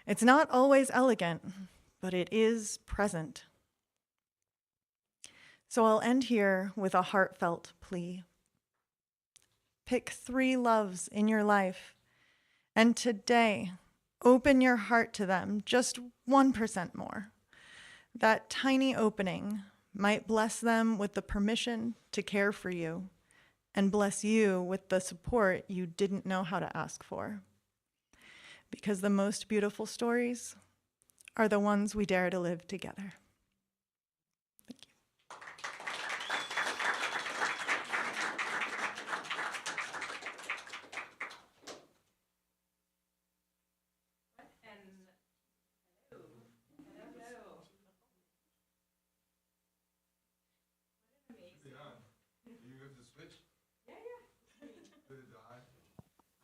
It's not always elegant, but it is present. So I'll end here with a heartfelt plea. Pick 3 loves in your life, and today, open your heart to them just 1% more. That tiny opening might bless them with the permission to care for you and bless you with the support you didn't know how to ask for. Because the most beautiful stories are the ones we dare to live together. Thank you.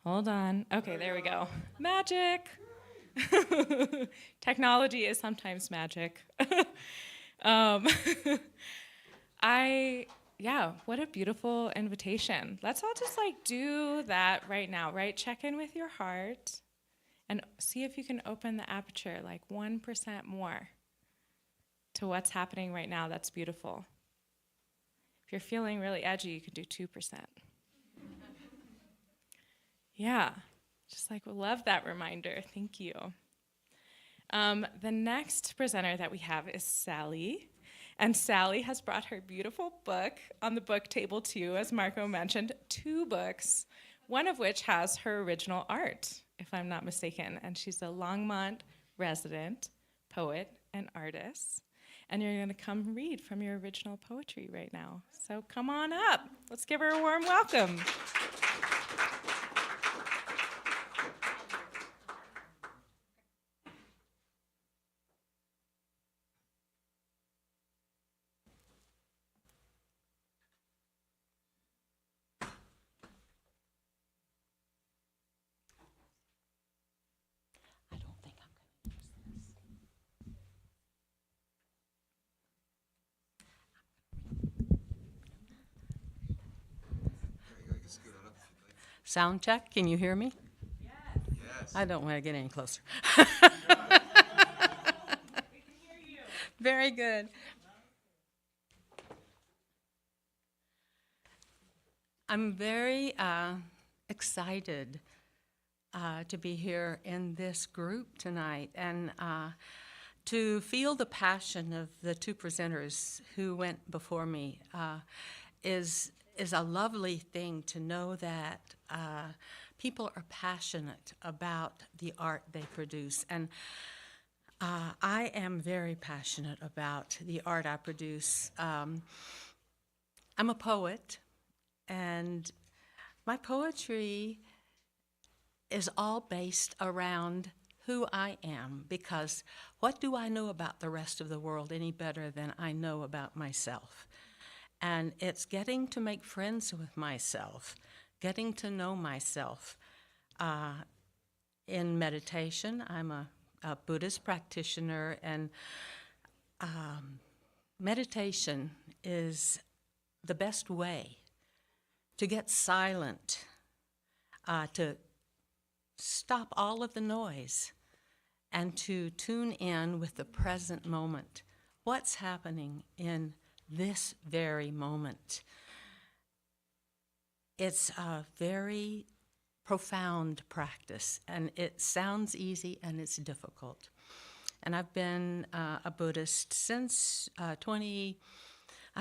Hold on. Okay, there we go. Magic. Technology is sometimes magic. What a beautiful invitation. Let's all just do that right now, right? Check in with your heart and see if you can open the aperture 1% more to what's happening right now. That's beautiful. If you're feeling really edgy, you can do 2%. Yeah, just love that reminder. Thank you. The next presenter that we have is Sally. And Sally has brought her beautiful book on the book table too, as Marco mentioned, 2 books, one of which has her original art, if I'm not mistaken. And she's a Longmont resident, poet, and artist. And you're going to come read from your original poetry right now. So come on up. Let's give her a warm welcome. Sound check, can you hear me? Yes. I don't want to get any closer. We can hear you. Very good. I'm very excited to be here in this group tonight and to feel the passion of the 2 presenters who went before me is a lovely thing to know that people are passionate about the art they produce. And I am very passionate about the art I produce. I'm a poet, and my poetry is all based around who I am, because what do I know about the rest of the world any better than I know about myself? And it's getting to make friends with myself, getting to know myself. In meditation, I'm a Buddhist practitioner, and meditation is the best way to get silent, to stop all of the noise, and to tune in with the present moment. What's happening in this very moment? It's a very profound practice, and it sounds easy and it's difficult. And I've been a Buddhist since I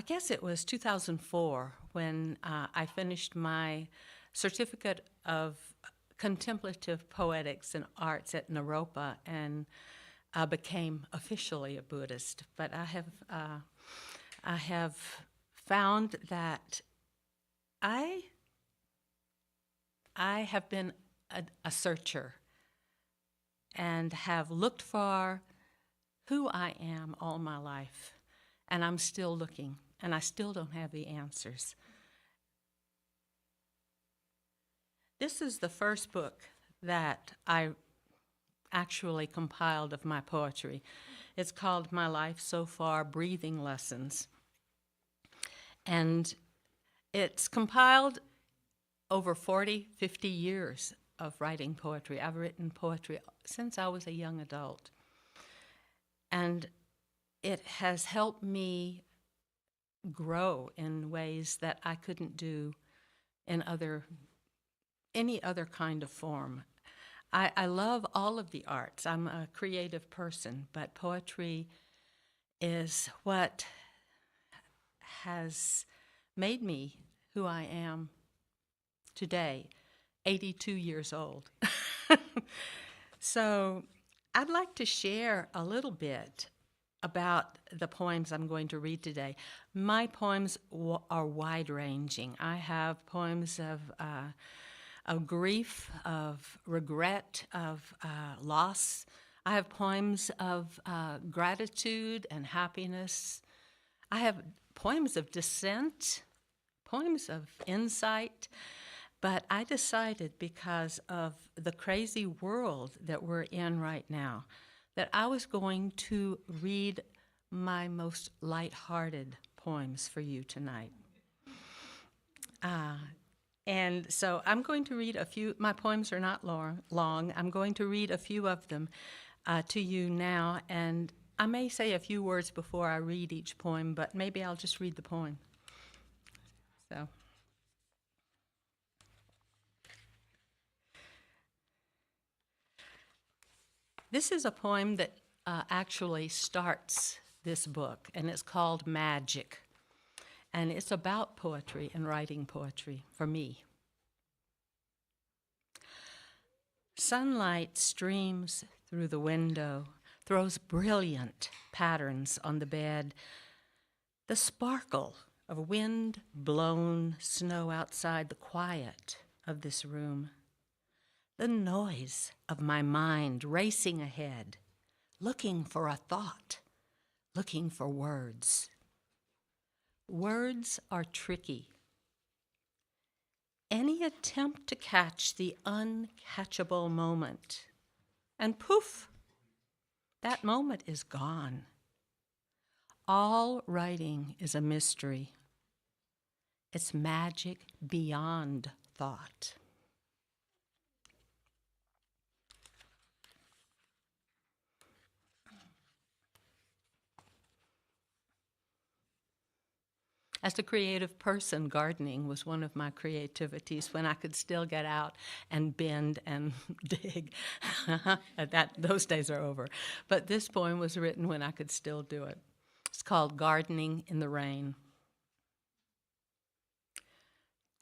guess it was 2004 when I finished my certificate of contemplative poetics and arts at Naropa and became officially a Buddhist. But I have found that I have been a searcher and have looked for who I am all my life, and I'm still looking, and I still don't have the answers. This is the first book that I actually compiled of my poetry. It's called My Life So Far, Breathing Lessons. And it's compiled over 40, 50 years of writing poetry. I've written poetry since I was a young adult. And it has helped me grow in ways that I couldn't do in any other kind of form. I love all of the arts. I'm a creative person, but poetry is what has made me who I am today, 82 years old. So I'd like to share a little bit about the poems I'm going to read today. My poems are wide-ranging. I have poems of grief, of regret, of loss. I have poems of gratitude and happiness. I have poems of dissent, poems of insight. But I decided, because of the crazy world that we're in right now, that I was going to read my most lighthearted poems for you tonight. And so I'm going to read a few. My poems are not long. I'm going to read a few of them to you now, and I may say a few words before I read each poem, but maybe I'll just read the poem. So. This is a poem that actually starts this book, and it's called Magic. And it's about poetry and writing poetry for me. Sunlight streams through the window, throws brilliant patterns on the bed. The sparkle of wind-blown snow outside, the quiet of this room. The noise of my mind racing ahead, looking for a thought, looking for words. Words are tricky. Any attempt to catch the uncatchable moment, and poof, that moment is gone. All writing is a mystery. It's magic beyond thought. As a creative person, gardening was one of my creativities when I could still get out and bend and dig. Those days are over. But this poem was written when I could still do it. It's called Gardening in the Rain.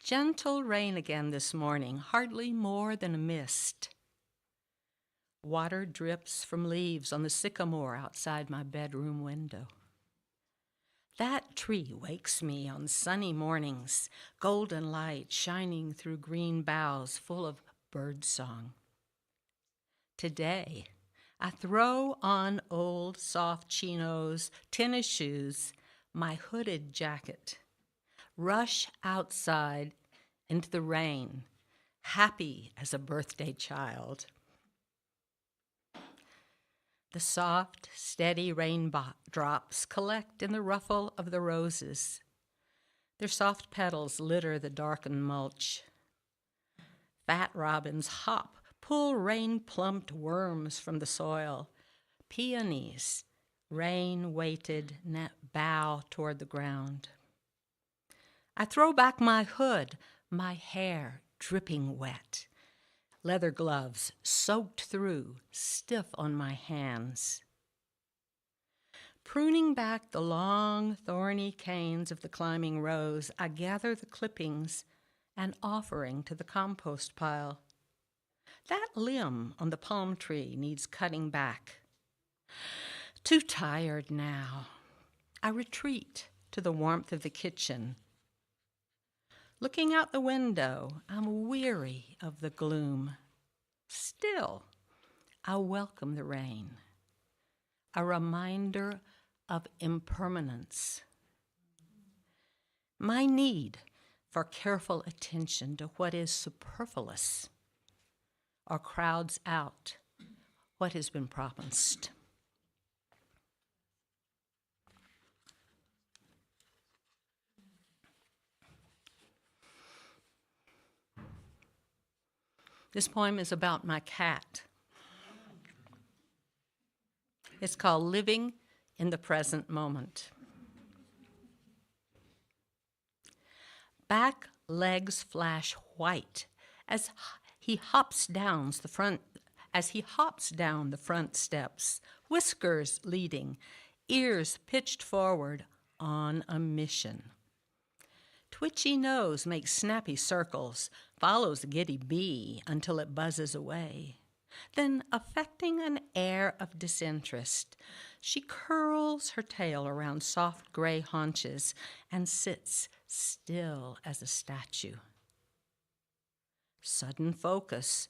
Gentle rain again this morning, hardly more than a mist. Water drips from leaves on the sycamore outside my bedroom window. That tree wakes me on sunny mornings, golden light shining through green boughs full of birdsong. Today, I throw on old soft chinos, tennis shoes, my hooded jacket, rush outside into the rain, happy as a birthday child. The soft, steady raindrops collect in the ruffle of the roses. Their soft petals litter the darkened mulch. Fat robins hop, pull rain-plumped worms from the soil. Peonies, rain-weighted, bow toward the ground. I throw back my hood, my hair dripping wet. Leather gloves soaked through, stiff on my hands. Pruning back the long, thorny canes of the climbing rose, I gather the clippings, an offering to the compost pile. That limb on the palm tree needs cutting back. Too tired now. I retreat to the warmth of the kitchen. Looking out the window, I'm weary of the gloom. Still, I welcome the rain, a reminder of impermanence. My need for careful attention to what is superfluous or crowds out what has been promised. This poem is about my cat. It's called Living in the Present Moment. Back legs flash white as he hops down the front steps, whiskers leading, ears pitched forward on a mission. Twitchy nose makes snappy circles, follows the giddy bee until it buzzes away. Then, affecting an air of disinterest, she curls her tail around soft gray haunches and sits still as a statue. Sudden focus.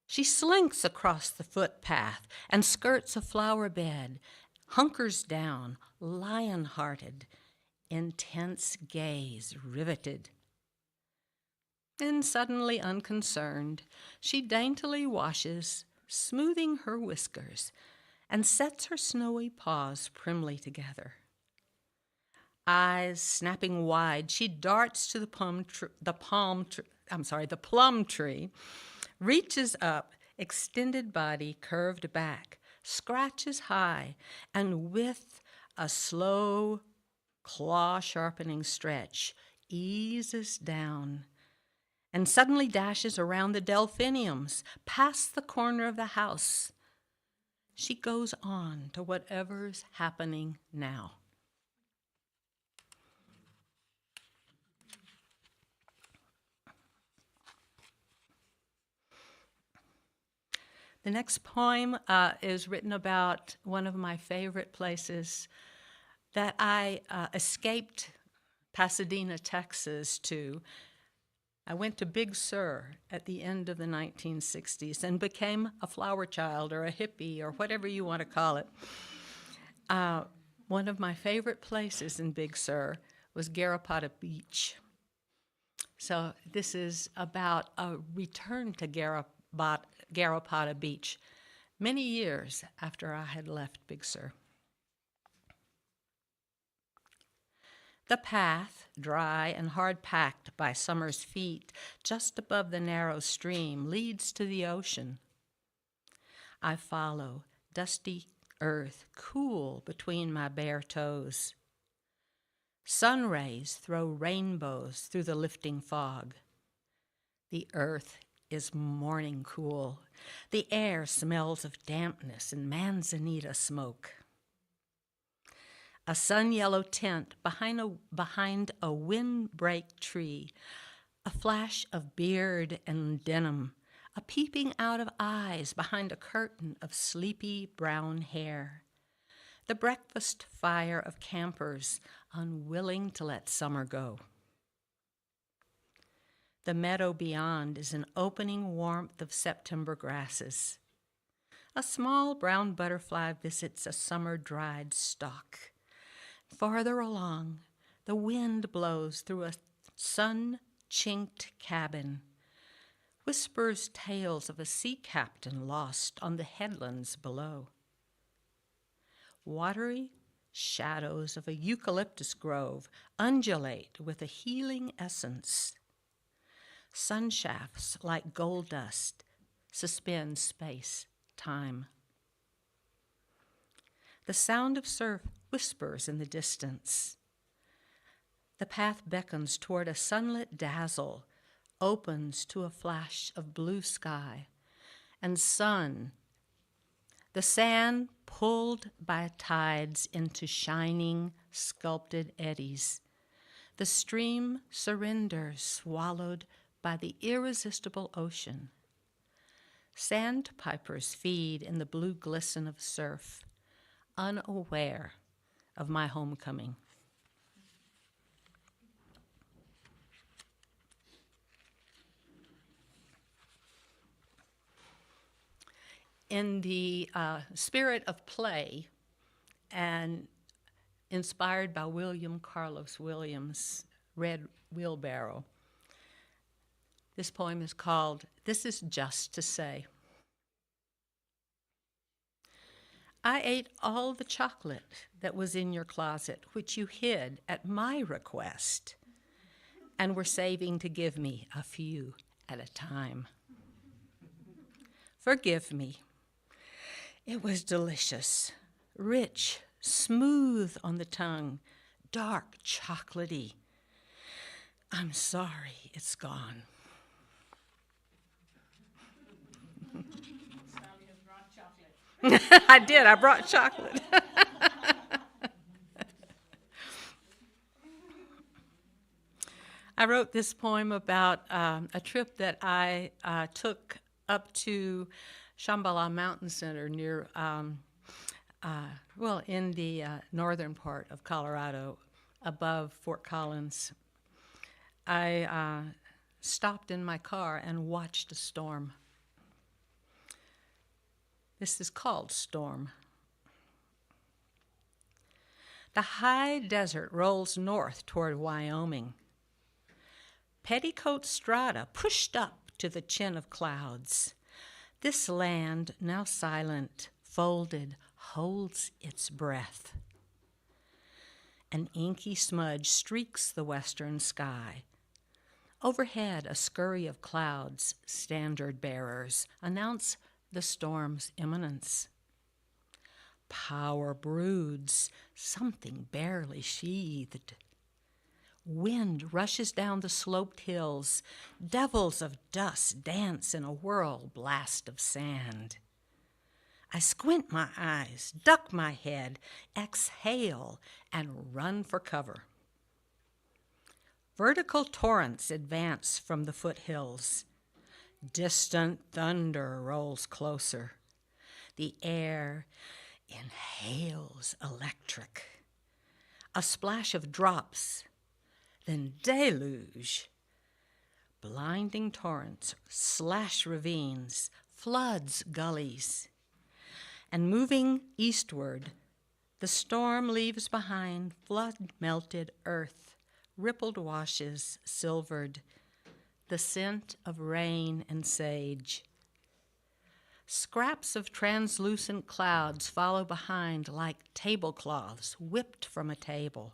She slinks across the footpath and skirts a flower bed, hunkers down, lion-hearted, intense gaze riveted. Then, suddenly unconcerned, she daintily washes, smoothing her whiskers, and sets her snowy paws primly together. Eyes snapping wide, she darts to the plum tree, reaches up, extended body curved back, scratches high, and with a slow, claw-sharpening stretch, eases down, and suddenly dashes around the delphiniums, past the corner of the house. She goes on to whatever's happening now. The next poem is written about one of my favorite places that I escaped Pasadena, Texas to. I went to Big Sur at the end of the 1960s and became a flower child or a hippie or whatever you want to call it. One of my favorite places in Big Sur was Garrapatta Beach. So this is about a return to Garrapatta Beach many years after I had left Big Sur. The path, dry and hard-packed by summer's feet, just above the narrow stream, leads to the ocean. I follow, dusty earth cool between my bare toes. Sun rays throw rainbows through the lifting fog. The earth is morning cool. The air smells of dampness and manzanita smoke. A sun-yellow tent behind a windbreak tree, a flash of beard and denim, a peeping out of eyes behind a curtain of sleepy brown hair. The breakfast fire of campers unwilling to let summer go. The meadow beyond is an opening warmth of September grasses. A small brown butterfly visits a summer-dried stalk. Farther along, the wind blows through a sun-chinked cabin, whispers tales of a sea captain lost on the headlands below. Watery shadows of a eucalyptus grove undulate with a healing essence. Sunshafts like gold dust suspend space, time. The sound of surf whispers in the distance. The path beckons toward a sunlit dazzle, opens to a flash of blue sky and sun. The sand pulled by tides into shining, sculpted eddies. The stream surrenders, swallowed by the irresistible ocean. Sandpipers feed in the blue glisten of surf, unaware of my homecoming. In the spirit of play and inspired by William Carlos Williams' Red Wheelbarrow, this poem is called This Is Just to Say. I ate all the chocolate that was in your closet, which you hid at my request, and were saving to give me a few at a time. Forgive me. It was delicious, rich, smooth on the tongue, dark, chocolatey. I'm sorry it's gone. I did. I brought chocolate. I wrote this poem about a trip that I took up to Shambhala Mountain Center near, in the northern part of Colorado, above Fort Collins. I stopped in my car and watched a storm. This is called Storm. The high desert rolls north toward Wyoming. Petticoat strata pushed up to the chin of clouds. This land, now silent, folded, holds its breath. An inky smudge streaks the western sky. Overhead, a scurry of clouds, standard bearers, announce the storm's imminence. Power broods, something barely sheathed. Wind rushes down the sloped hills. Devils of dust dance in a whirl blast of sand. I squint my eyes, duck my head, exhale, and run for cover. Vertical torrents advance from the foothills. Distant thunder rolls closer. The air inhales electric. A splash of drops, then deluge. Blinding torrents slash ravines, floods gullies. And moving eastward, the storm leaves behind flood-melted earth, rippled washes, silvered, the scent of rain and sage. Scraps of translucent clouds follow behind like tablecloths whipped from a table.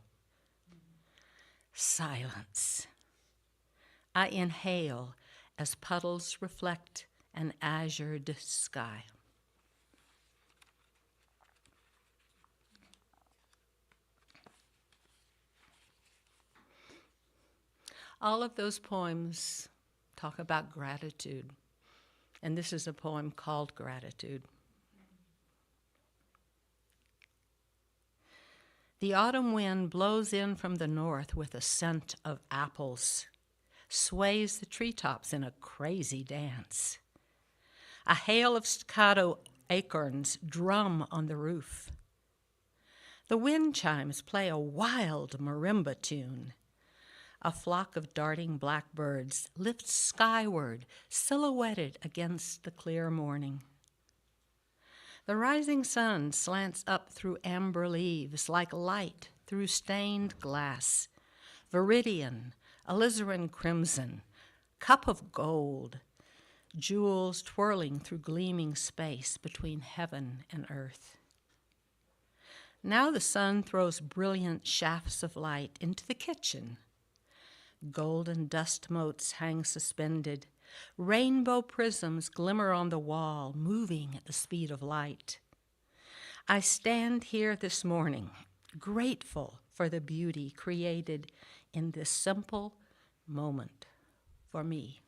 Silence. I inhale as puddles reflect an azured sky. All of those poems talk about gratitude, and this is a poem called Gratitude. The autumn wind blows in from the north with a scent of apples, sways the treetops in a crazy dance. A hail of staccato acorns drum on the roof. The wind chimes play a wild marimba tune. A flock of darting blackbirds lifts skyward, silhouetted against the clear morning. The rising sun slants up through amber leaves like light through stained glass, viridian, alizarin crimson, cup of gold, jewels twirling through gleaming space between heaven and earth. Now the sun throws brilliant shafts of light into the kitchen. Golden dust motes hang suspended. Rainbow prisms glimmer on the wall, moving at the speed of light. I stand here this morning, grateful for the beauty created in this simple moment for me.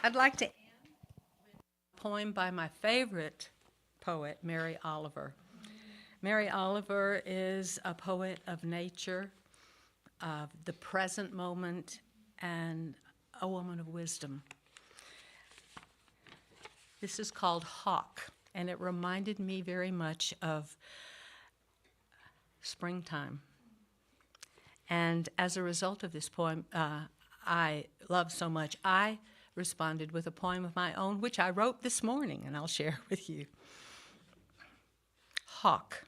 I'd like to end with a poem by my favorite poet, Mary Oliver. Mary Oliver is a poet of nature, of the present moment, and a woman of wisdom. This is called Hawk, and it reminded me very much of springtime. And as a result of this poem, I love so much, I responded with a poem of my own, which I wrote this morning, and I'll share with you. Hawk.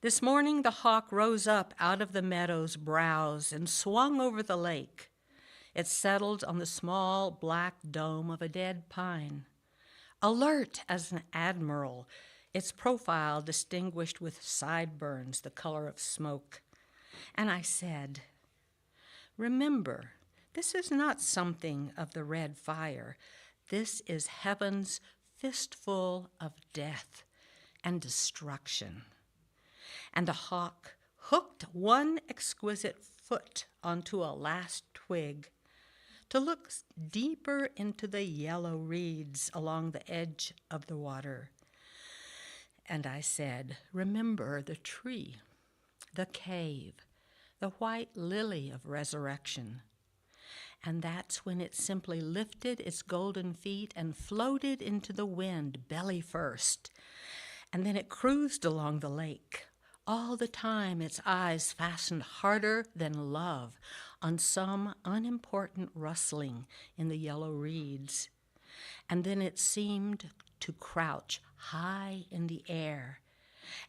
This morning the hawk rose up out of the meadow's brows and swung over the lake. It settled on the small black dome of a dead pine. Alert as an admiral, its profile distinguished with sideburns the color of smoke. And I said, "Remember, this is not something of the red fire. This is heaven's fistful of death and destruction." And the hawk hooked one exquisite foot onto a last twig to look deeper into the yellow reeds along the edge of the water. And I said, "Remember the tree, the cave, the white lily of resurrection." And that's when it simply lifted its golden feet and floated into the wind, belly first. And then it cruised along the lake, all the time its eyes fastened harder than love on some unimportant rustling in the yellow reeds. And then it seemed to crouch high in the air,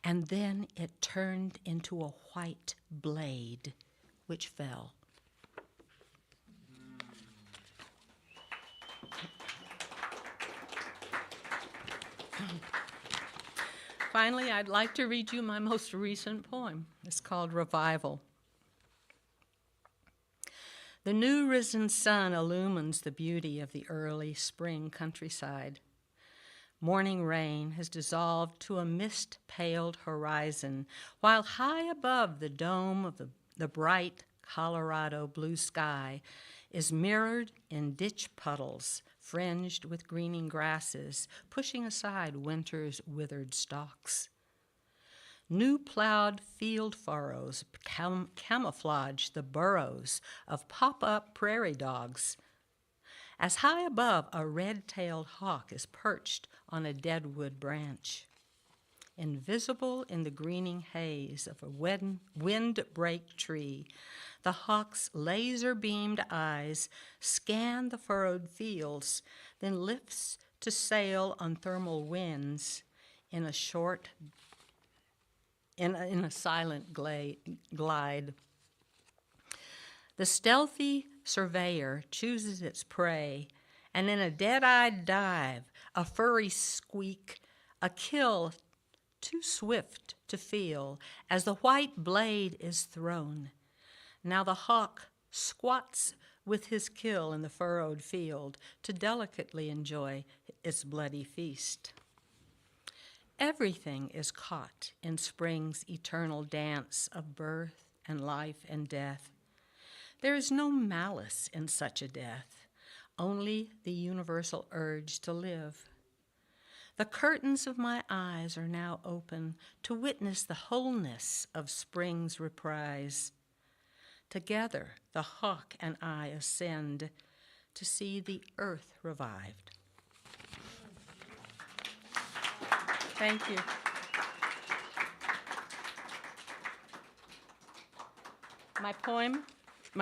and then it turned into a white blade, which fell. Finally, I'd like to read you my most recent poem. It's called Revival. The new risen sun illumines the beauty of the early spring countryside. Morning rain has dissolved to a mist-paled horizon, while high above the dome of the bright Colorado blue sky is mirrored in ditch puddles fringed with greening grasses, pushing aside winter's withered stalks. New plowed field furrows camouflage the burrows of pop-up prairie dogs. As high above, a red-tailed hawk is perched on a deadwood branch. Invisible in the greening haze of a windbreak tree, the hawk's laser-beamed eyes scan the furrowed fields, then lifts to sail on thermal winds in a silent glide. The stealthy surveyor chooses its prey, and in a dead-eyed dive, a furry squeak, a kill too swift to feel as the white blade is thrown. Now the hawk squats with his kill in the furrowed field to delicately enjoy its bloody feast. Everything is caught in spring's eternal dance of birth and life and death. There is no malice in such a death, only the universal urge to live. The curtains of my eyes are now open to witness the wholeness of spring's reprise. Together, the hawk and I ascend to see the earth revived. Thank you. My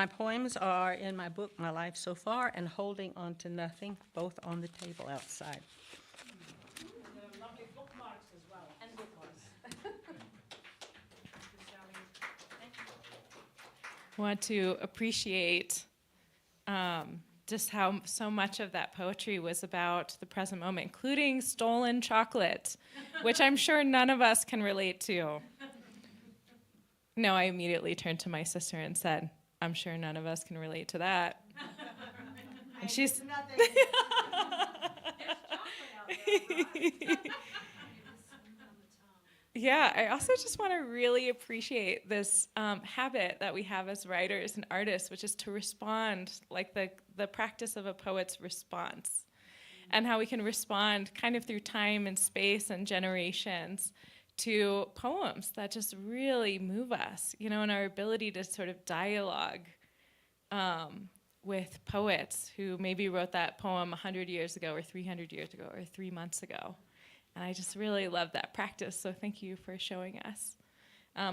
poems are in my book, My Life So Far, and Holding On to Nothing, both on the table outside. Lovely bookmarks as well. And bookmarks. I want to appreciate just how so much of that poetry was about the present moment, including stolen chocolate, which I'm sure none of us can relate to. No, I immediately turned to my sister and said, "I'm sure none of us can relate to that." And she's... Yeah, I also just want to really appreciate this habit that we have as writers and artists, which is to respond, like the practice of a poet's response, and how we can respond kind of through time and space and generations to poems that just really move us, you know, and our ability to sort of dialogue with poets who maybe wrote that poem 100 years ago or 300 years ago or 3 months ago. And I just really love that practice, so thank you for showing us.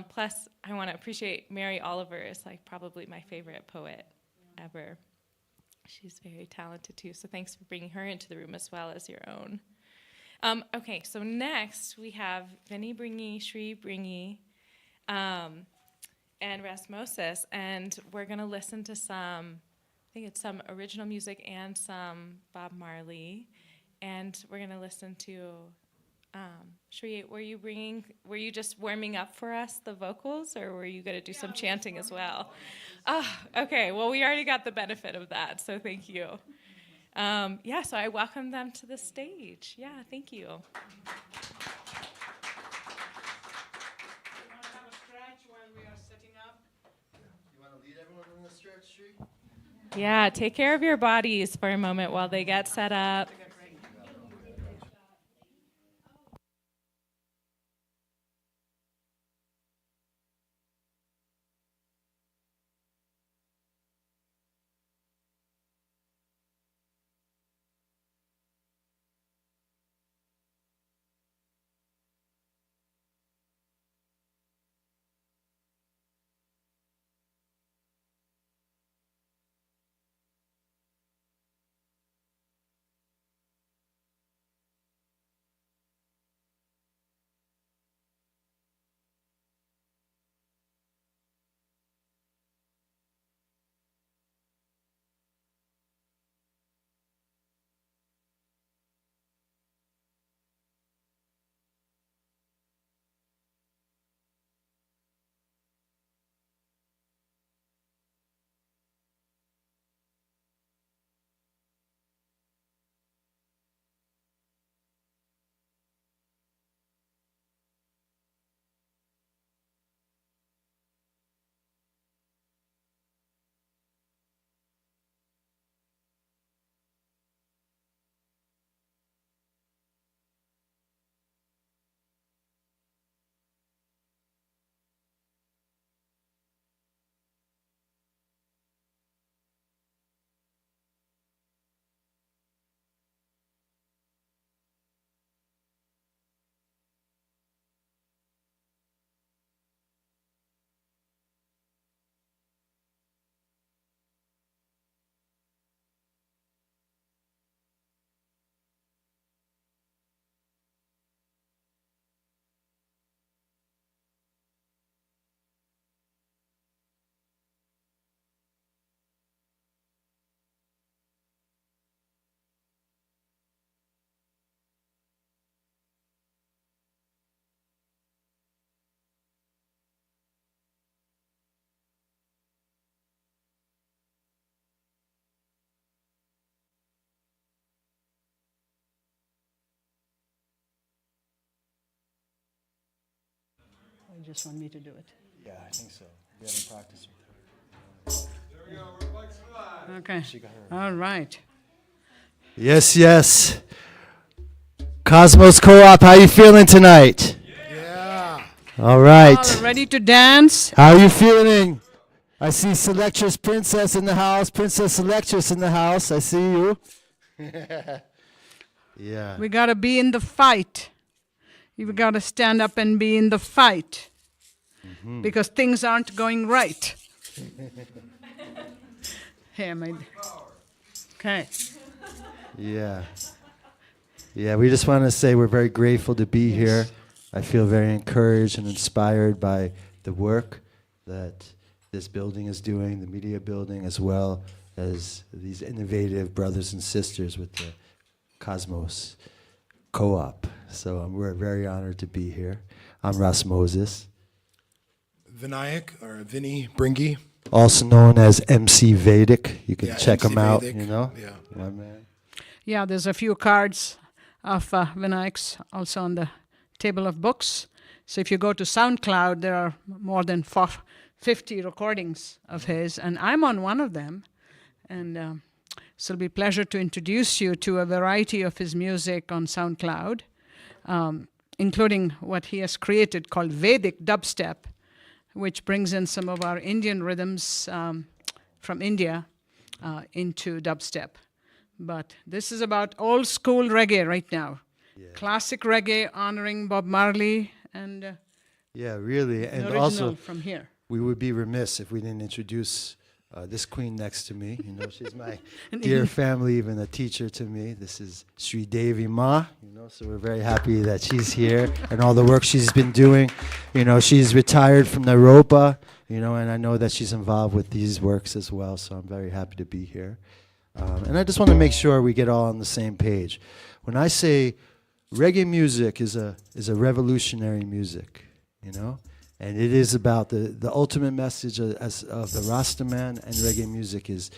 Plus, I want to appreciate Mary Oliver is like probably my favorite poet ever. She's very talented too, so thanks for bringing her into the room as well as your own. Okay, so next we have Vinny Bringi, Shri Bringi, and RasMoses, and we're going to listen to some, I think it's some original music and some Bob Marley, and we're going to listen to Shri, were you just warming up for us, the vocals, or were you going to do some chanting as well? Oh, okay. Well, we already got the benefit of that, so thank you. So I welcome them to the stage. Yeah, thank you. You want to have a stretch while we are setting up? You want to lead everyone in the stretch, Shri? Yeah, take care of your bodies for a moment while they get set up. Or you just want me to do it? Yeah, I think so. We haven't practiced with her. Okay. She got her. All right. Yes, yes. Cosmos Co-op, how you feeling tonight? Yeah. All right. All ready to dance? How are you feeling? I see Selectress Princess in the house. Princess Selectress in the house. I see you. Yeah. We got to be in the fight. You've got to stand up and be in the fight. Because things aren't going right. Here, my... Okay. Yeah. Yeah, we just want to say we're very grateful to be here. I feel very encouraged and inspired by the work that this building is doing, the media building, as well as these innovative brothers and sisters with the Cosmos Co-op. So we're very honored to be here. I'm RasMoses, Vinayak, or Vinny Bringi. also known as MC Vedic. You can check MC him out, Vedic, you know? Yeah. My man. Yeah, there's a few cards of Vinayak's also on the table of books. So if you go to SoundCloud, there are more than 50 recordings of his, and I'm on one of them. And so it'll be a pleasure to introduce you to a variety of his music on SoundCloud, including what he has created called Vedic dubstep, which brings in some of our Indian rhythms from India into dubstep. But this is about old school reggae right now. Yeah. Classic reggae honoring Bob Marley and Yeah, really. And the original also, from here. we would be remiss if we didn't introduce this queen next to me. You know, she's my dear family, even a teacher to me. This is Sri Devi Ma. You know, so we're very happy that she's here and all the work she's been doing. You know, she's retired from Naropa. You know, and I know that she's involved with these works as well. So I'm very happy to be here. And I just want to make sure we get all on the same page. When I say reggae music is a revolutionary music, you know, and it is about the ultimate message of the Rasta man, and reggae music is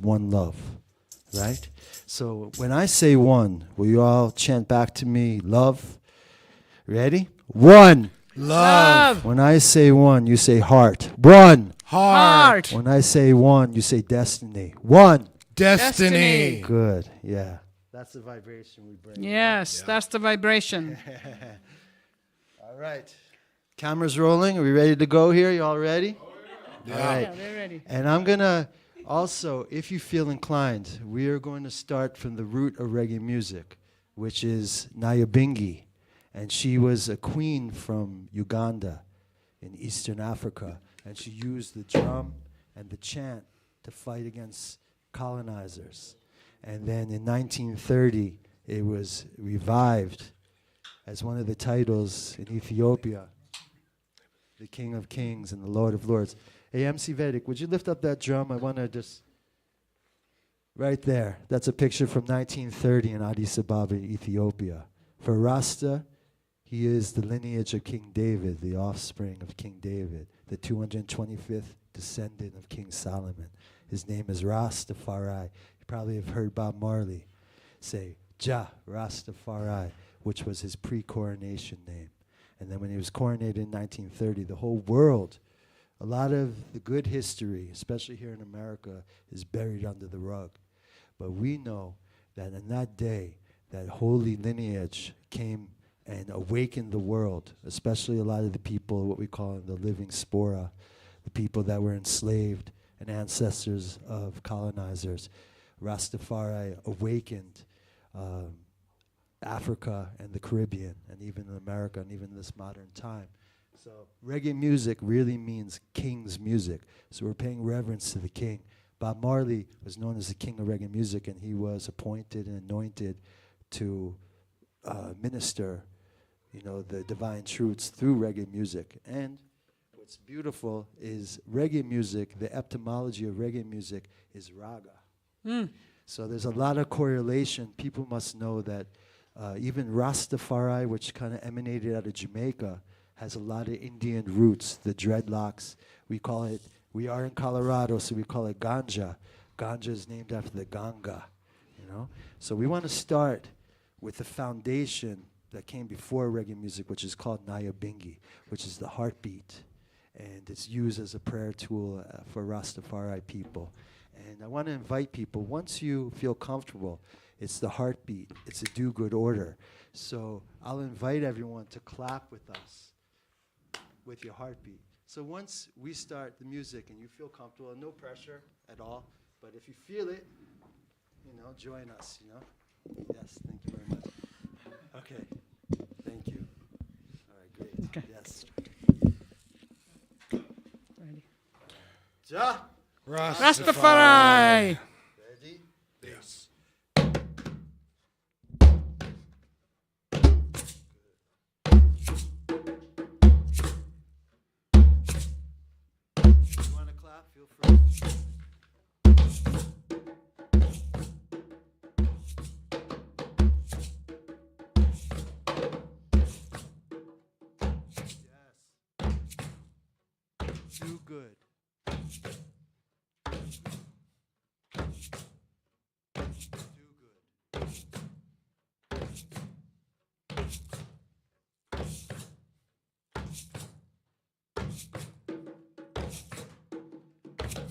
one love, right? So when I say one, will you all chant back to me, love? Ready? One. Love. When I say one, you say heart. One. Heart. When I say one, you say destiny. One. Destiny. Good, yeah. That's the vibration we bring. Yes, that's the vibration. All right. Cameras rolling. Are we ready to go here? You all ready? Yeah. All right. Yeah, they're ready. And I'm going to also, if you feel inclined, we are going to start from the root of reggae music, which is Nyabingi. And she was a queen from Uganda in Eastern Africa. And she used the drum and the chant to fight against colonizers. And then in 1930, it was revived as one of the titles in Ethiopia, the King of Kings and the Lord of Lords. Hey, MC Vedic, would you lift up that drum? I want to just... Right there. That's a picture from 1930 in Addis Ababa, Ethiopia. For Rasta, he is the lineage of King David, the offspring of King David, the 225th descendant of King Solomon. His name is Rastafari. You probably have heard Bob Marley say, Jah Rastafari, which was his pre-coronation name. And then when he was coronated in 1930, the whole world, a lot of the good history, especially here in America, is buried under the rug. But we know that in that day, that holy lineage came and awakened the world, especially a lot of the people, what we call the living spora, the people that were enslaved and ancestors of colonizers. Rastafari awakened Africa and the Caribbean, and even in America, and even in this modern time. So reggae music really means king's music. So we're paying reverence to the king. Bob Marley was known as the king of reggae music, and he was appointed and anointed to minister, you know, the divine truths through reggae music. And what's beautiful is reggae music, the etymology of reggae music is raga. So there's a lot of correlation. People must know that even Rastafari, which kind of emanated out of Jamaica, has a lot of Indian roots. The dreadlocks, we call it, we are in Colorado, so we call it ganja. Ganja is named after the Ganga, you know? So we want to start with the foundation that came before reggae music, which is called Nyabingi, which is the heartbeat. And it's used as a prayer tool for Rastafari people. And I want to invite people, once you feel comfortable, it's the heartbeat. It's a do-good order. So I'll invite everyone to clap with us with your heartbeat. So once we start the music and you feel comfortable, no pressure at all, but if you feel it, you know, join us, you know. Yes, thank you very much. Okay, thank you. All right, great. Okay. Yes. Ready. Ja. Rastafari! Ready? Yes. You want to clap? Feel free. Yes. Do good. Do good.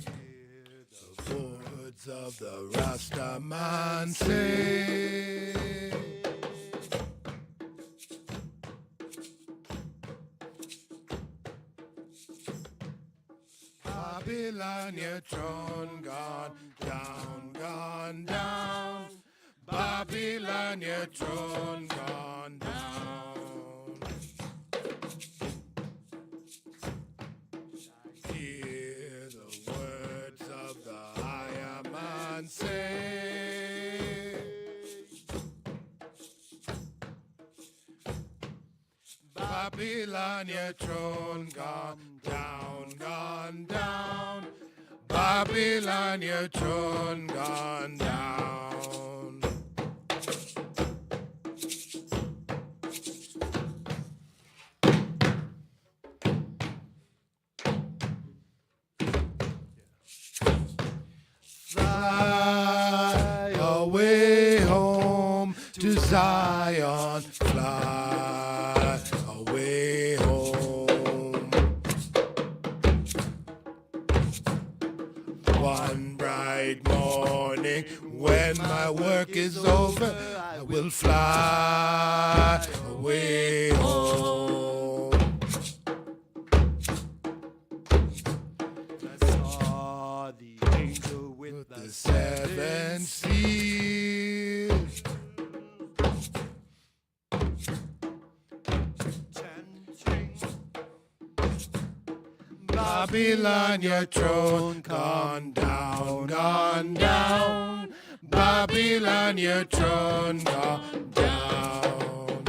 Hear the Words of the Rasta man say. Babylon, your throne gone down, gone down. Babylon, your throne gone down. Hear the words of the higher man say. Babylon, your throne gone down, gone down. Babylon, your throne gone down. Zion, fly away home. One bright morning, when my work is over, I will fly away home. I saw the angel with The seven seals. chanting. Babylon, your throne gone down, gone down. Babylon, your throne gone down.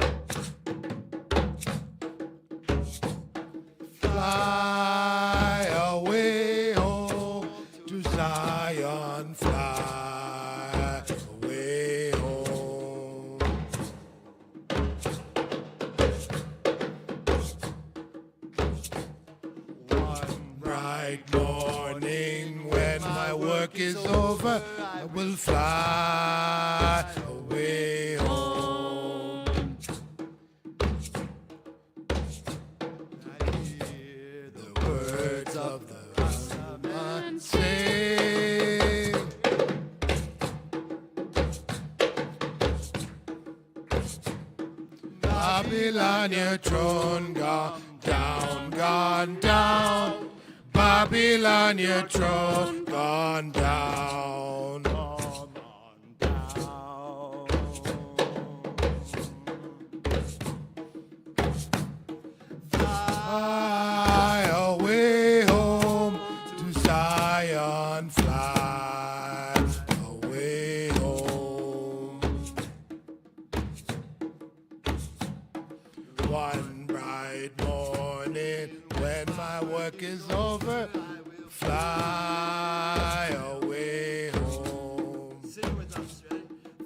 Fly away home to Zion, fly away home. One bright morning, when my work is over, I will fly away home. I hear The words of the man say, Babylon, your throne gone down, gone down. Babylon, your throne gone down. Fly away home to Zion, fly away home. One bright morning, when my work is over, I will fly away home. Sing with us, ready?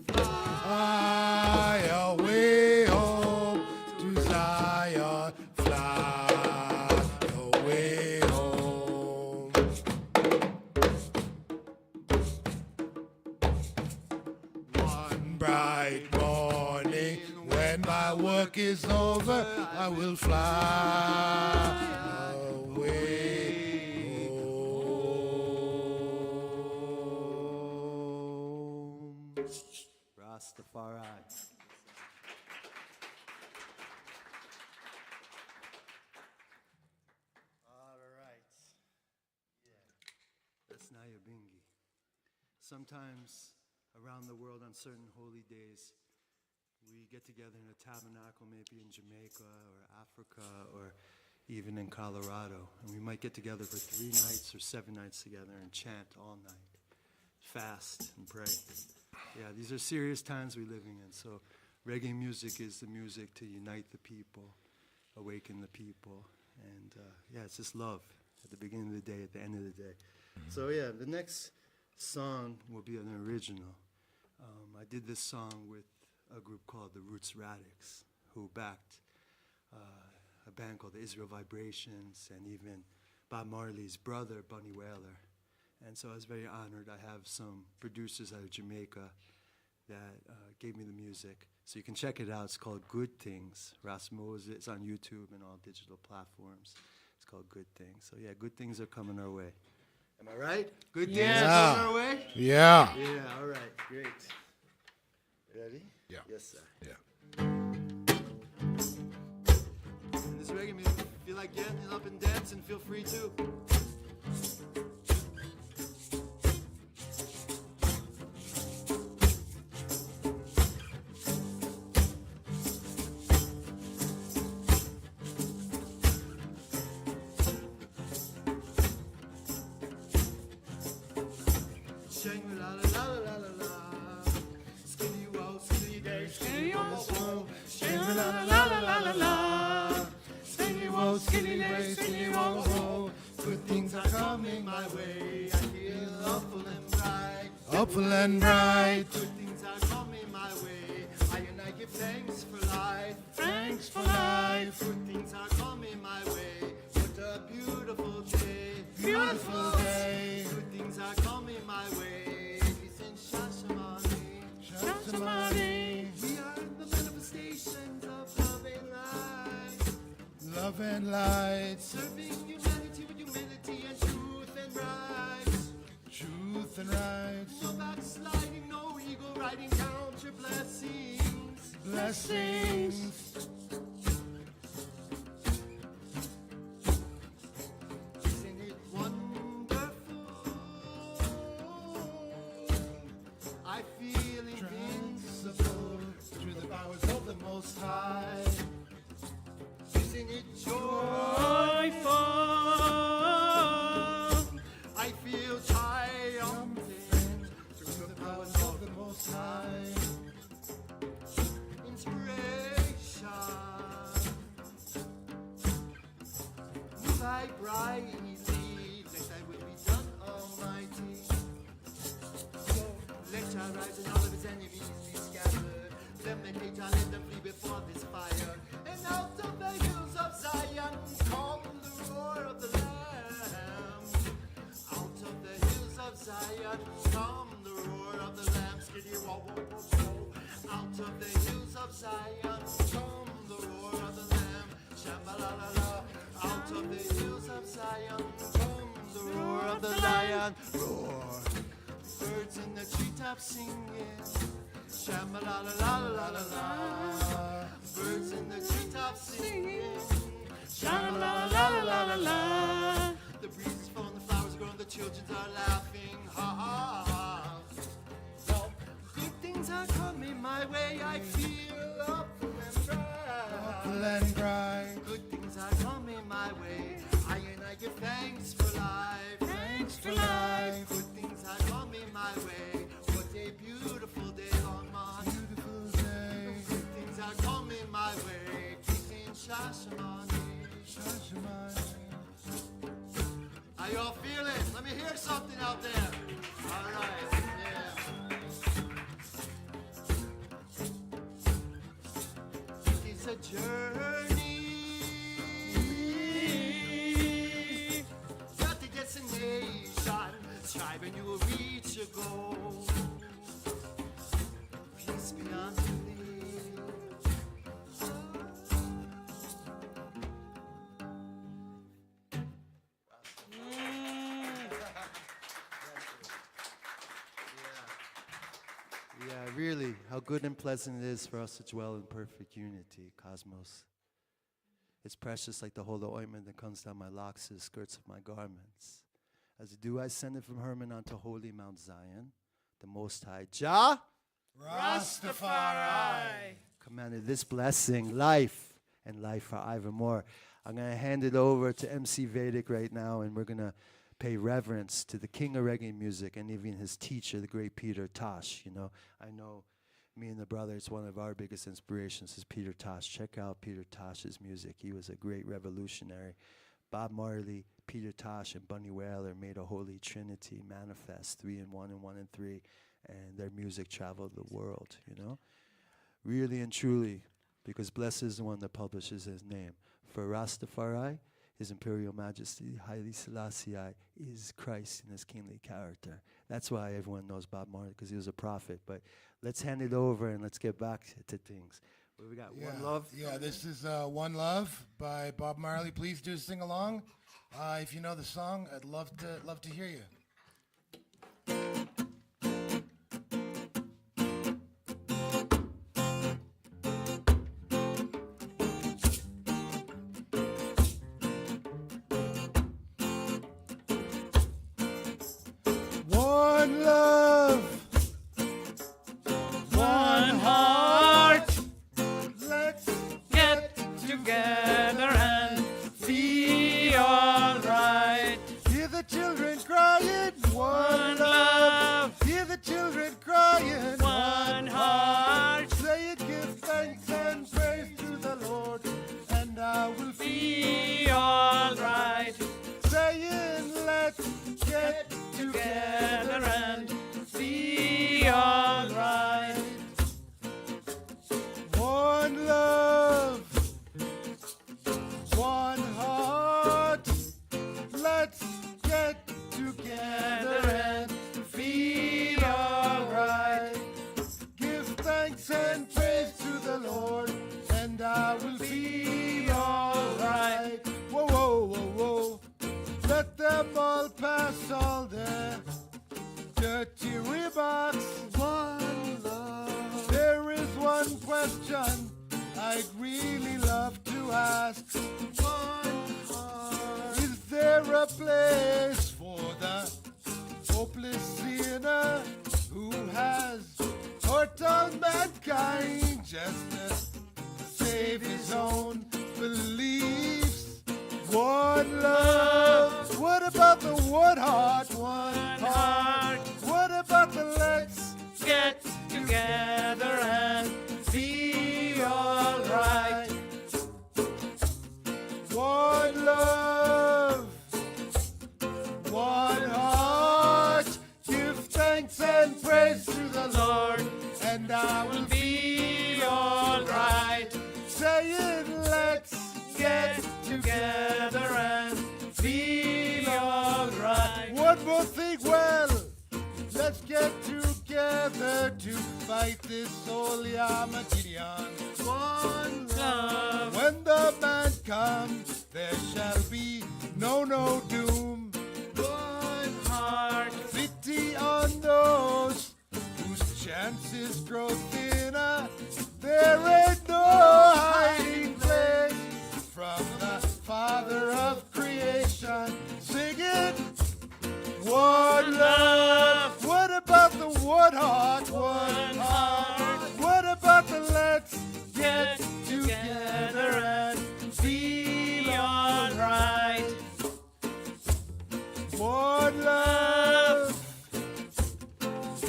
Fly away home to Zion, fly away home. One bright morning, when my work is over, I will fly away home. Rastafari. All right. Yeah. That's Naya Bringi. Sometimes around the world on certain holy days, we get together in a tabernacle, maybe in Jamaica or Africa or even in Colorado. And we might get together for 3 nights or 7 nights together and chant all night, fast and pray. Yeah, these are serious times we're living in. So reggae music is the music to unite the people, awaken the people. And yeah, it's just love at the beginning of the day, at the end of the day. So yeah, the next song will be an original. I did this song with a group called the Roots Radix, who backed a band called the Israel Vibrations, and even Bob Marley's brother, Bunny Wailer. And so I was very honored. I have some producers out of Jamaica that gave me the music. So you can check it out. It's called Good Things. RasMoses. It's on YouTube and all digital platforms. It's called Good Things. So yeah, good things are coming our way. Am I right? Good things are coming our way? Yeah. Yeah, all right, great. Ready? Yeah. Yes, sir. Yeah. And this reggae music, if you feel like getting up and dancing, feel free to. Good things are coming my way. I feel awful and bright. Awful and bright. Good things are coming my way. I and I give thanks for life. Thanks for life. Good things are coming my way. What a beautiful day. Beautiful day. Good things are coming my way. Listen, Shashamani. Shashamani. We are it's serving humanity with humility and truth and rights. Truth and rights. No backsliding, no ego riding, count your blessings. Blessings. Isn't it wonderful? I feel invincible through the powers of the Most High. Isn't it joyful? I feel triumphant through the powers of the Most High. Inspiration. Move I brightly, let thy will be done, Almighty. Let Jah rise and all of his enemies be scattered. Them that hate Jah, let them flee before this fire. And out of the hills of Zion come the roar of the Lamb. Out of the hills of Zion come the roar of the Lamb. Skiddy wah wah wah wah. Out of the hills of Zion come the roar of the Lamb. Shamba-la-la-la. Out of the hills of Zion come the roar of the Lion. Roar. Birds in the treetops singing. Shamba-la-la-la-la-la-la. Birds in the treetops singing. Shamba-la-la-la-la-la. The breeze is flowing, the flowers are growing, the children are laughing. Ha ha ha. Good things are coming my way. I feel up and bright. And bright. Good things are coming my way. I give thanks for life. Thanks for life. Good things are coming my way. What a beautiful day, Longmont. Beautiful day. Good things are coming my way. Peace in Shashamane. Shashamane. How y'all feeling? Let me hear something out there. All right. Yeah. It's a journey. Not the destination. Strive and you will reach your goal. Peace be unto thee. Yeah, really, how good and pleasant it is for us to dwell in perfect unity, cosmos. It's precious like the holy ointment that comes down my locks to the skirts of my garments. As the dew I send it from Hermon unto holy Mount Zion, the Most High Jah Rastafari commanded this blessing, life, and life forevermore. I'm going to hand it over to MC Vedic right now, and we're going to pay reverence to the king of reggae music and even his teacher, the great Peter Tosh. You know, I know me and the brothers, one of our biggest inspirations is Peter Tosh. Check out Peter Tosh's music. He was a great revolutionary. Bob Marley, Peter Tosh, and Bunny Wailer made a holy trinity manifest, 3 in 1 and 1 in 3, and their music traveled the world, you know. Really and truly, because blessed is the one that publishes his name. For Rastafari, His Imperial Majesty, Haile Selassie, is Christ in his kingly character. That's why everyone knows Bob Marley, because he was a prophet. But let's hand it over and let's get back to things. What we got? One Love? Yeah, this is One Love by Bob Marley. Please do sing along. If you know the song, I'd love to hear you. One love, one heart. Let's Get together and be alright. hear the children crying. One love. Hear the children crying. One heart. Say it, give thanks and praise to the Lord, and I will Be alright. saying, let's get Together and be alright. one love, one heart. Let's get together and feel alright. Give thanks and praise to the Lord, and I will feel alright. Whoa, whoa, whoa. stumble past all the dirty remarks. One love. There is one question I'd really love to ask. One heart. Is there a place for the hopeless sinner who has hurt all mankind just to save his own beliefs? One love. What about the one heart? One heart. What about the let's get together and be alright? One love. One heart. Give thanks and praise to the Lord, and I will be alright. Saying let's get together and feel alright. One more thing, well, let's get together to fight this holy Armageddon. One love. When the man comes, there shall be no doom. One heart. Pity on those whose chances grow thinner. There ain't no hiding place from the Father of creation. Singing one love. What about the one heart? One heart. What about the let's get together and feel alright? One love.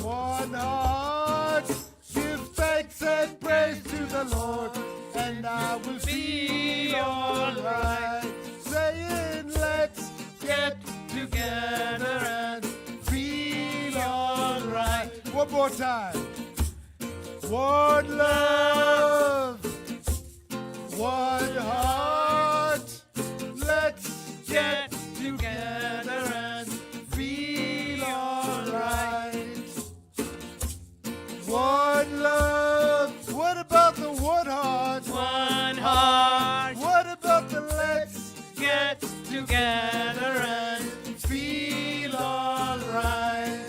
One heart. Give thanks and praise to the Lord, and I will be alright. Saying let's get together and feel alright. One more time. One love. One heart. Let's get together and feel alright. One love. What about the one heart? One heart. What about the let's get together and feel alright?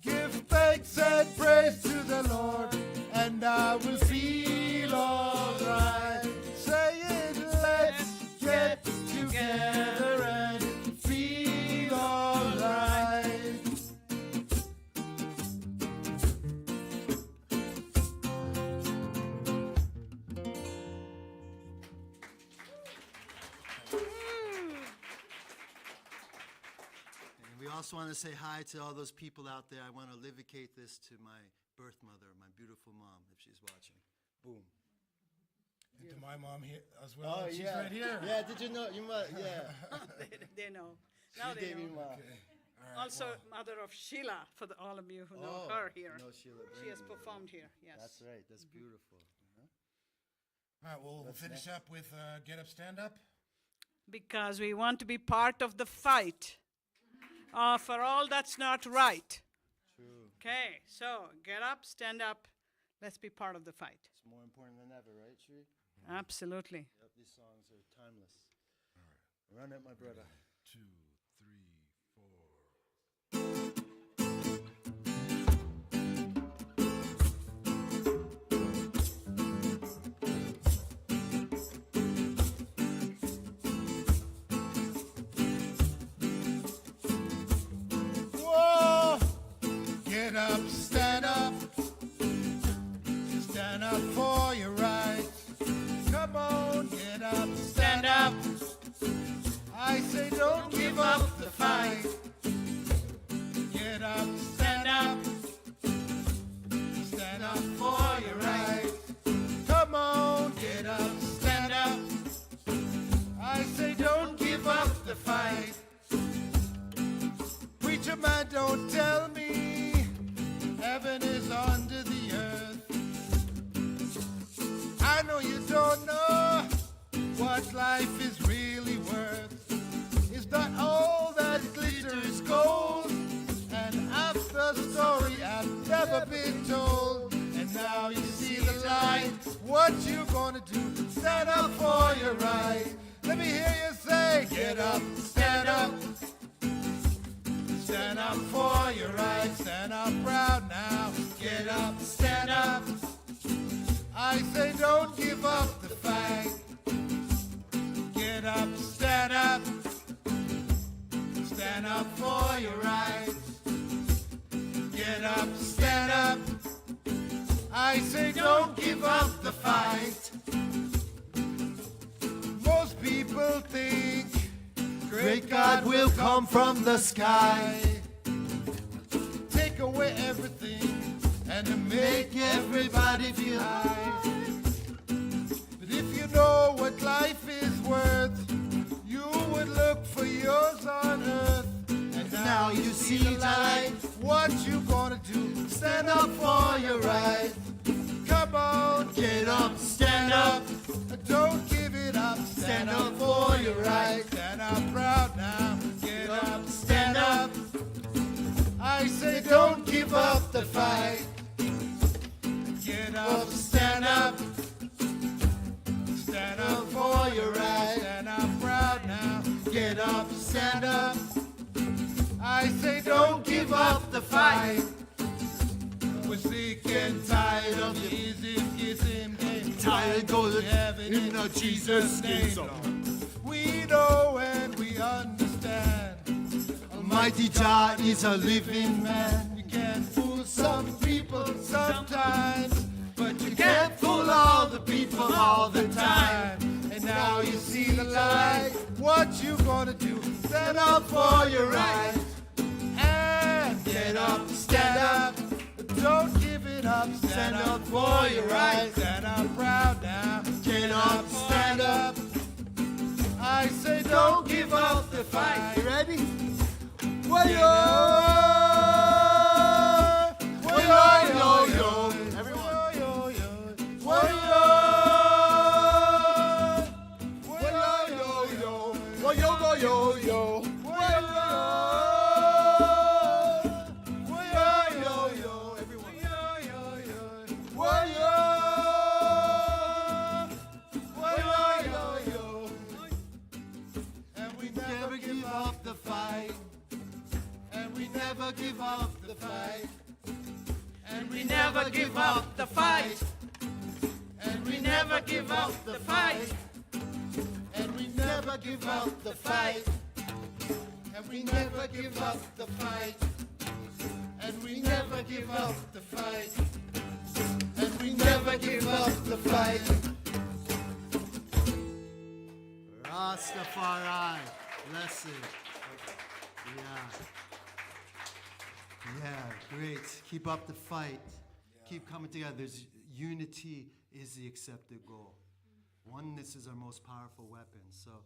Give thanks and praise to the Lord, and I will feel alright. Saying let's get together and feel alright. And we also want to say hi to all those people out there. I want to livicate this to my birth mother, my beautiful mom, if she's watching. Boom. And to my mom here as well. She's yeah. right here. Yeah, did you know? You must, yeah. They know. Now She they gave me know. mom. All right, Also, well, mother of Sheila, for all of you who know Oh, her here. know Sheila She has Bringi. performed here, yes. That's right. That's beautiful. all right, we'll What's finish next? up with Get Up, Stand Up. Because we want to be part of the fight for all that's not right. True. Okay, so get up, stand up. Let's be part of the fight. It's more important than ever, right, Shri? Absolutely. Yep, these songs are timeless. Run it, my brother. 2, 3, 4. Whoa! Get up, stand up. Stand up for your rights. Come on, get up, stand up. I say don't give up the fight. Get up, stand up. Stand up for your rights. Come on, get up, stand up. I say don't give up the fight. Preacher man, don't tell me heaven is under the earth. I know you don't know what life is really worth. It's not all that glitters gold. And after story I've never been told. And now you see the light. What you gonna do? Stand up for your right. Let me hear you say, get up, stand up. stand up for your rights. Stand up proud now. Get up, stand up. I say don't give up the fight. Get up, stand up. Stand up for your rights. Get up, stand up. I say don't give up the fight. Most people think great God will come from the sky, take away everything and to make everybody feel high. But if you know what life is worth, you would look for yours on earth. And now you see the light. What you gonna do? Stand up for your right. Come on, get up, stand up. Don't give it up. Stand up for your right. Stand up proud now. Get up, stand up. I say don't give up the fight. Get up, stand up. Stand up for your right. Stand up proud now. Get up, stand up. I say don't give up the fight. We're sick and tired of the ism game. Tired goes to heaven in a Jesus name. We know and we understand. Almighty Jah is a living man. You can fool some people sometimes, but you can't fool all the people all the time. And now you see the light. What you gonna do? Stand up for your right. And get up, stand up. Don't give it up. Stand up for your right. Stand up proud now. Get up, stand up. I say don't give up the fight. You ready? Wayo! Wayo, yo, yo. Everyone. Wayo, yo. Wayo! Wayo, yo, yo. Wayo, go, yo, yo. Wayo! Wayo, yo, yo. Everyone. Wayo, yo, yo. Wayo! Wayo, yo, yo. And we never give up the fight. And we never give up the fight. And we never give up the fight. And we never give up the fight. And we never give up the fight. And we never give up the fight. And we never give up the fight. And we never give up the fight. Rastafari, blessed. Yeah. Yeah, great. Keep up the fight. Keep coming together. There's unity is the accepted goal. Oneness is our most powerful weapon. So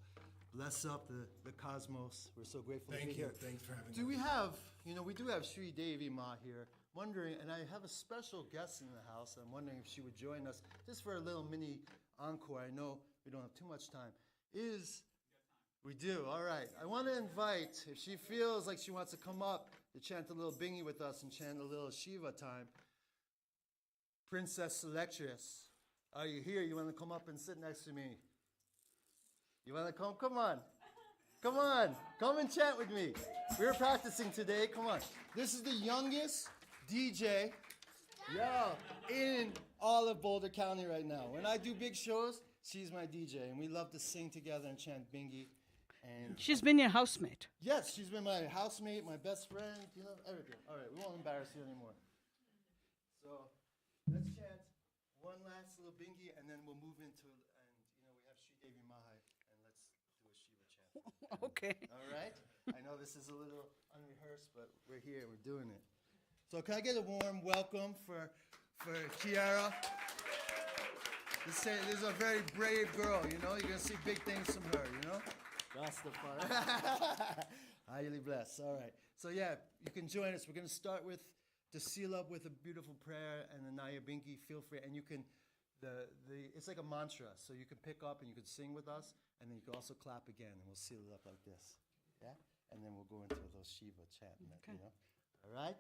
bless up the cosmos. We're so grateful to be here. Thanks for having Do we have, we do have Sri Devi Ma here. Wondering, and I have a special guest in the house. I'm wondering if she would join us just for a little mini encore. I know we don't have too much time. We do, all right. I want to invite, if she feels like she wants to come up to chant a little Bringi with us and chant a little Shiva time, Princess Lectress, are you here? You want to come up and sit next to me? You want to come? Come on. Come on. Come and chant with me. We were practicing today. Come on. This is the youngest DJ in all of Boulder County right now. When I do big shows, she's my DJ, and we love to sing together and chant Bringi. And she's been your housemate. Yes, she's been my housemate, my best friend, everything. All right, we won't embarrass you anymore. So let's chant one last little Bringi, and then we'll move into, and we have Sri Devi Mahai, and let's do a Shiva chant. Okay. All right? I know this is a little unrehearsed, but we're here, we're doing it. So can I get a warm welcome for Kiara? This is a very brave girl, You're going to see big things from her, Rastafari. Highly blessed. All right. So you can join us. We're going to start with to seal up with a beautiful prayer and the Naya Bringi. Feel free, and you can it's like a mantra. So you can pick up and you can sing with us, and then you can also clap again, and we'll seal it up like this. Yeah, and then we'll go into those Shiva chant. Okay. All right.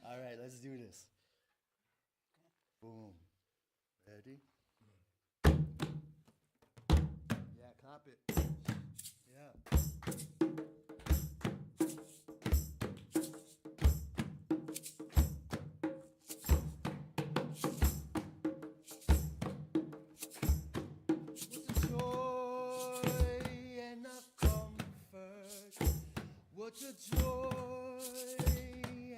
All right. Let's do this. Boom. Ready? Yeah, clap it. Yeah. What a joy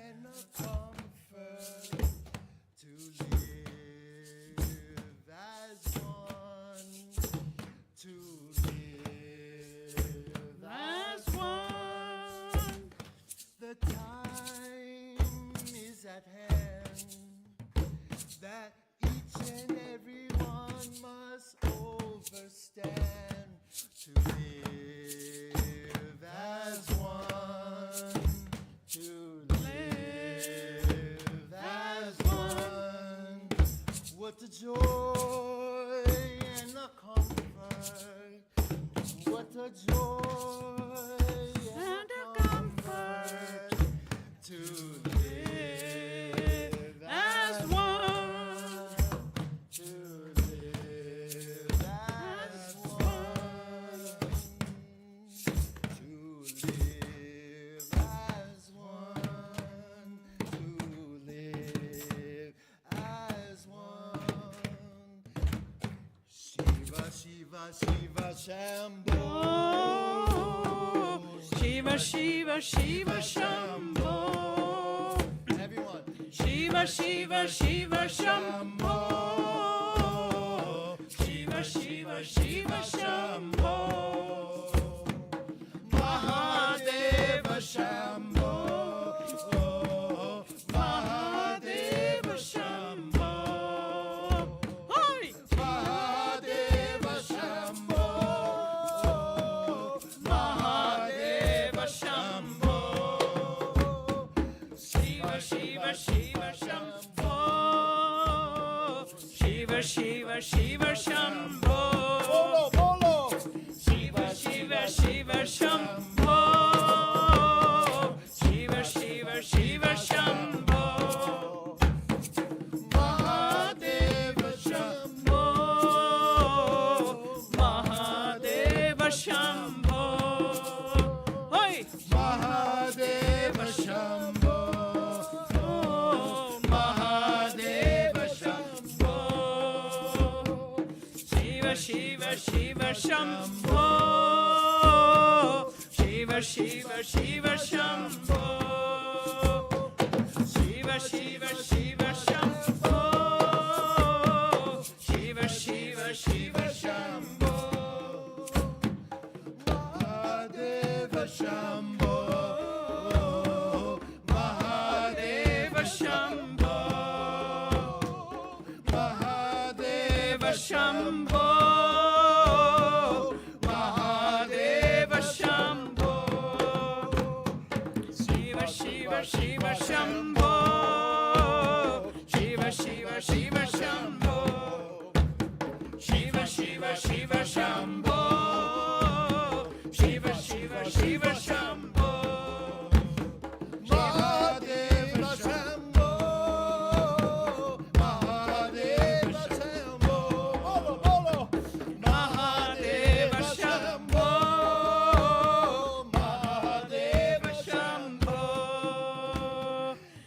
and a comfort to live as one, to live as one. The time is at hand that each and every one must overstand, to live as one, to live as one. What a joy and a comfort, what a joy and a comfort to live as one, to live as one, to live as one, to live as one. Shiva, Shiva, Shiva, Shambho. Shiva, Shiva, Shiva, Shambho. Everyone. Shiva, Shiva, Shiva, Shambho. Shiva, Shiva, Shiva, Shambho. Mahadeva Shambho. Mahadeva Shambho. Hoi! Mahadeva Shambho. Mahadeva Shambho. Shiva, Shiva, Shiva, Shambho. Shiva, Shiva, Shiva, Shambho. Bolo, bolo. Shiva, Shiva, Shiva, Shambho. Shiva, Shiva, Shiva, Shambho. Mahadeva Shambho. Mahadeva Shambho. Hoi! Mahadeva Shambho. Mahadeva Shambho. Shiva, Shiva, Shiva, Shambho. Shiva, Shiva, Shiva, Shambho. Shiva, Shiva, Shiva, Shambho. Shiva, Shiva, Shiva, Shambho. Mahadeva Shambho. Mahadeva Shambho. Mahadeva Shambho. Mahadeva Shambho. Shiva, Shiva, Shiva, Shambho. Shiva, Shiva, Shiva, Shambho. Shiva, Shiva, Shiva, Shambho. Shiva, Shiva, Shiva, Shambho. Mahadeva Shambho. Mahadeva Shambho. Bolo, bolo. Mahadeva Shambho. Mahadeva Shambho.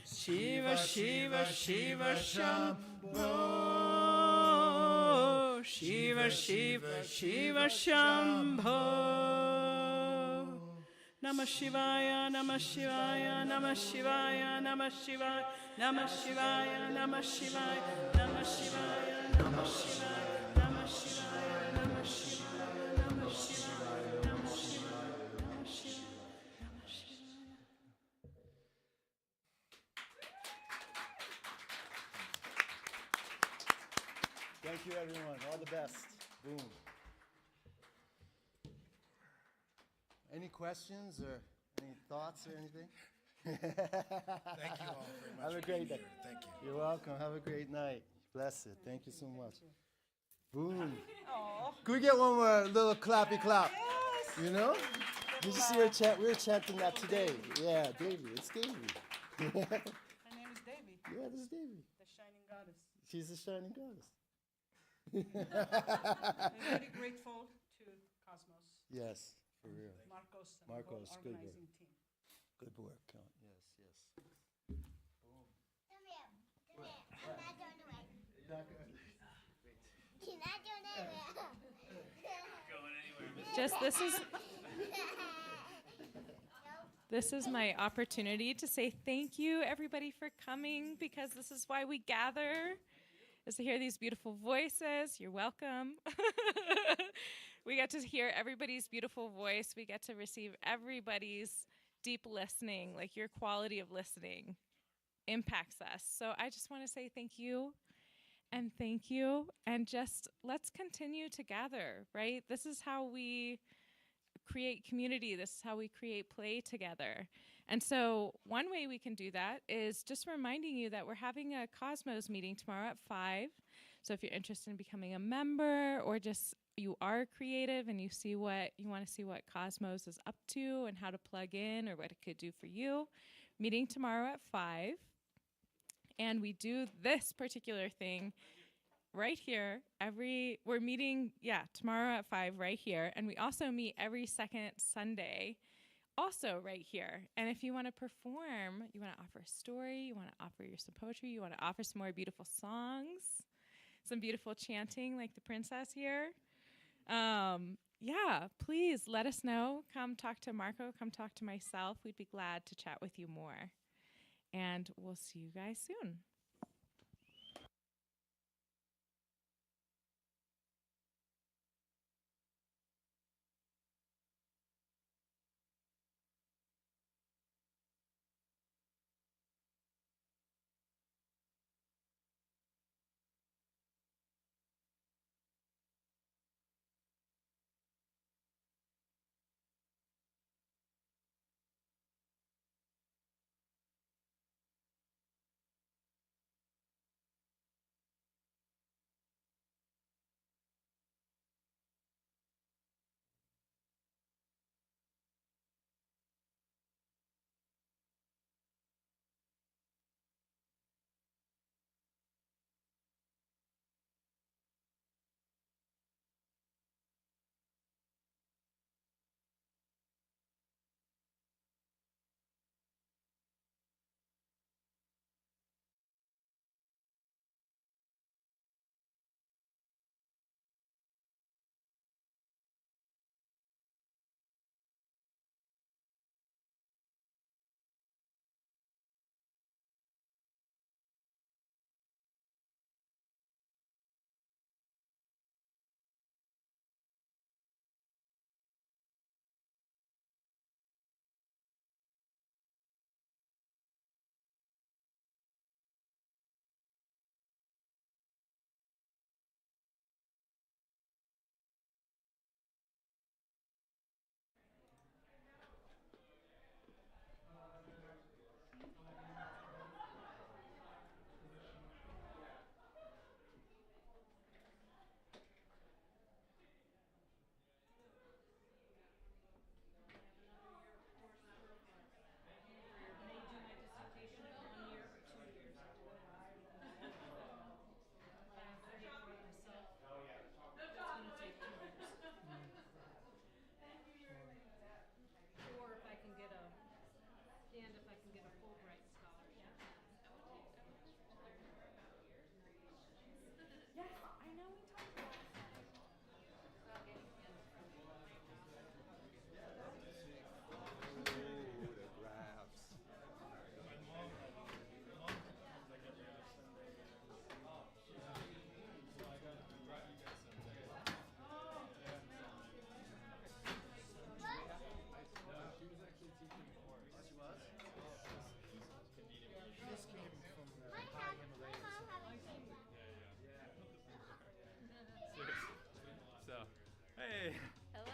Shiva, Shiva, Shiva, Shambho. Shiva, Shiva, Shiva, Shambho. Namah Shivaya, Namah Shivaya, Namah Shivaya, Namah Shivaya, Namah Shivaya, Namah Shivaya, Namah Shivaya, Namah Shivaya, Namah Shivaya, Namah Shivaya, Namah Shivaya, Namah Shivaya, Namah Shivaya, Namah Shivaya. Thank you, everyone. All the best. Boom. Any questions or any thoughts or anything? Thank you all very much. Have a for great being day. here. Thank you. You're welcome. Have a great night. Bless it. Thank you so much. Boom. Can we get one more little clappy clap? You know? Did you see her chant? We were chanting that today. Yeah, Davy. It's Davy. My name is Devi, Yeah, this is Davy. the shining goddess. She's the shining goddess. I'm very grateful to Cosmos, Yes, for real. Marcos, and Marcos, the good whole work. organizing team. Good work. Yes, yes. Come here. I'm not going away. You're not going anywhere. Just this is This is my opportunity to say thank you, everybody, for coming, because this is why we gather, is to hear these beautiful voices. You're welcome. We get to hear everybody's beautiful voice. We get to receive everybody's deep listening, like your quality of listening impacts us. So I just want to say thank you, and just let's continue to gather, right? This is how we create community. This is how we create play together. And so one way we can do that is just reminding you that we're having a Cosmos meeting tomorrow at 5. So if you're interested in becoming a member, or just you are creative and you want to see what Cosmos is up to and how to plug in or what it could do for you, meeting tomorrow at 5. And we do this particular thing right here. We're meeting, tomorrow at 5 right here. And we also meet every second Sunday, also right here. And if you want to perform, you want to offer a story, you want to offer your some poetry, you want to offer some more beautiful songs, some beautiful chanting like the princess here, please let us know. Come talk to Marco, come talk to myself. We'd be glad to chat with you more. And we'll see you guys soon. Hey. Hello.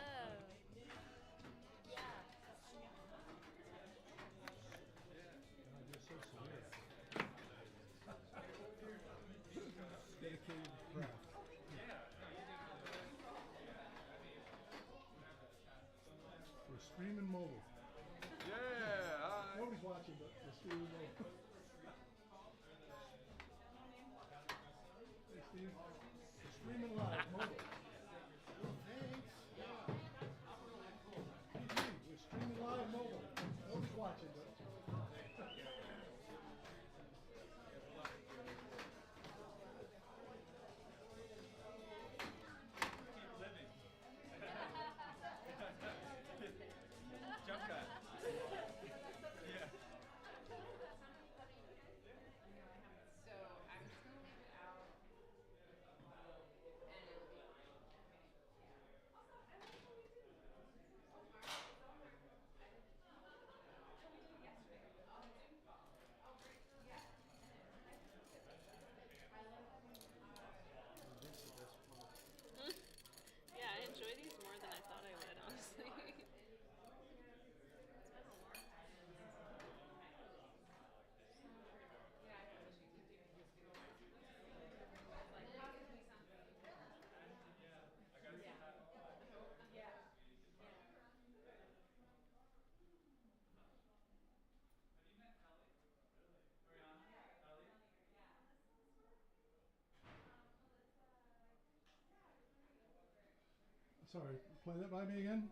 Dedicated craft. We're streaming mobile. Yeah. Nobody's watching, but we're streaming mobile. Hey, Steve. We're streaming live, mobile. Thanks. We're streaming live, mobile. Nobody's watching, but. Jump cut. Sorry, play that by me again.